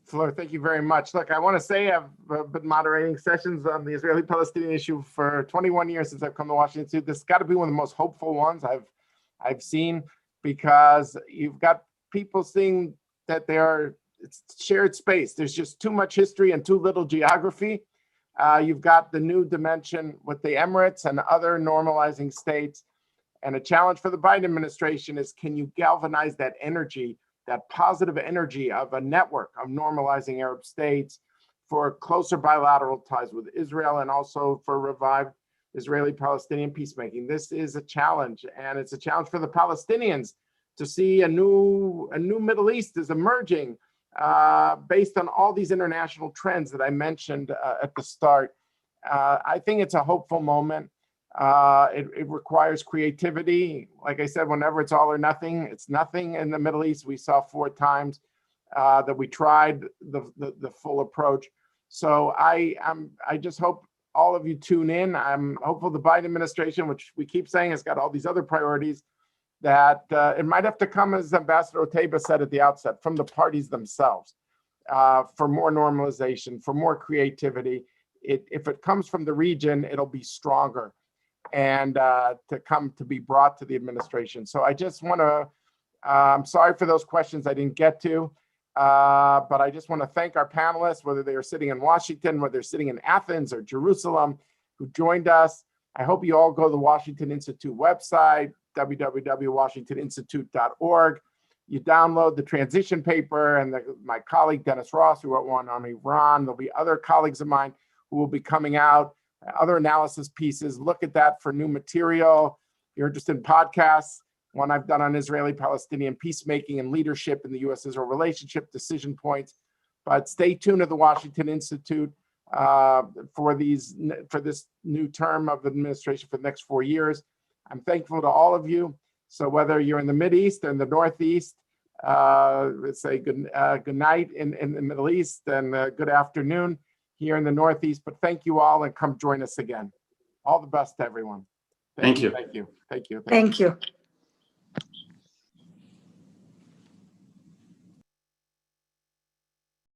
Speaker 1: Fleur, thank you very much. Look, I want to say I've been moderating sessions on the Israeli-Palestinian issue for 21 years since I've come to Washington. This has got to be one of the most hopeful ones I've seen, because you've got people seeing that there are it's shared space. There's just too much history and too little geography. You've got the new dimension with the Emirates and other normalizing states. And a challenge for the Biden administration is, can you galvanize that energy, that positive energy of a network of normalizing Arab states for closer bilateral ties with Israel and also for revived Israeli-Palestinian peacemaking? This is a challenge, and it's a challenge for the Palestinians to see a new Middle East is emerging based on all these international trends that I mentioned at the start. I think it's a hopeful moment. It requires creativity. Like I said, whenever it's all or nothing, it's nothing. In the Middle East, we saw 4 times that we tried the full approach. So I just hope all of you tune in. I'm hopeful the Biden administration, which we keep saying has got all these other priorities, that it might have to come, as Ambassador Otaiba said at the outset, from the parties themselves for more normalization, for more creativity. If it comes from the region, it'll be stronger and to be brought to the administration. So I just want to, I'm sorry for those questions I didn't get to, but I just want to thank our panelists, whether they are sitting in Washington, whether they're sitting in Athens or Jerusalem, who joined us. I hope you all go to the Washington Institute website, www.washingtoninstitute.org. You download the transition paper, and my colleague Dennis Ross, who wrote one on Iran. There'll be other colleagues of mine who will be coming out, other analysis pieces. Look at that for new material. If you're interested in podcasts, one I've done on Israeli-Palestinian peacemaking and leadership in the U.S.-Israel relationship, decision points. But stay tuned to the Washington Institute for this new term of administration for the next 4 years. I'm thankful to all of you. So whether you're in the Mideast or in the Northeast, let's say good night in the Middle East, and good afternoon here in the Northeast. But thank you all, and come join us again. All the best to everyone.
Speaker 3: Thank you.
Speaker 1: Thank you. Thank you.
Speaker 4: Thank you.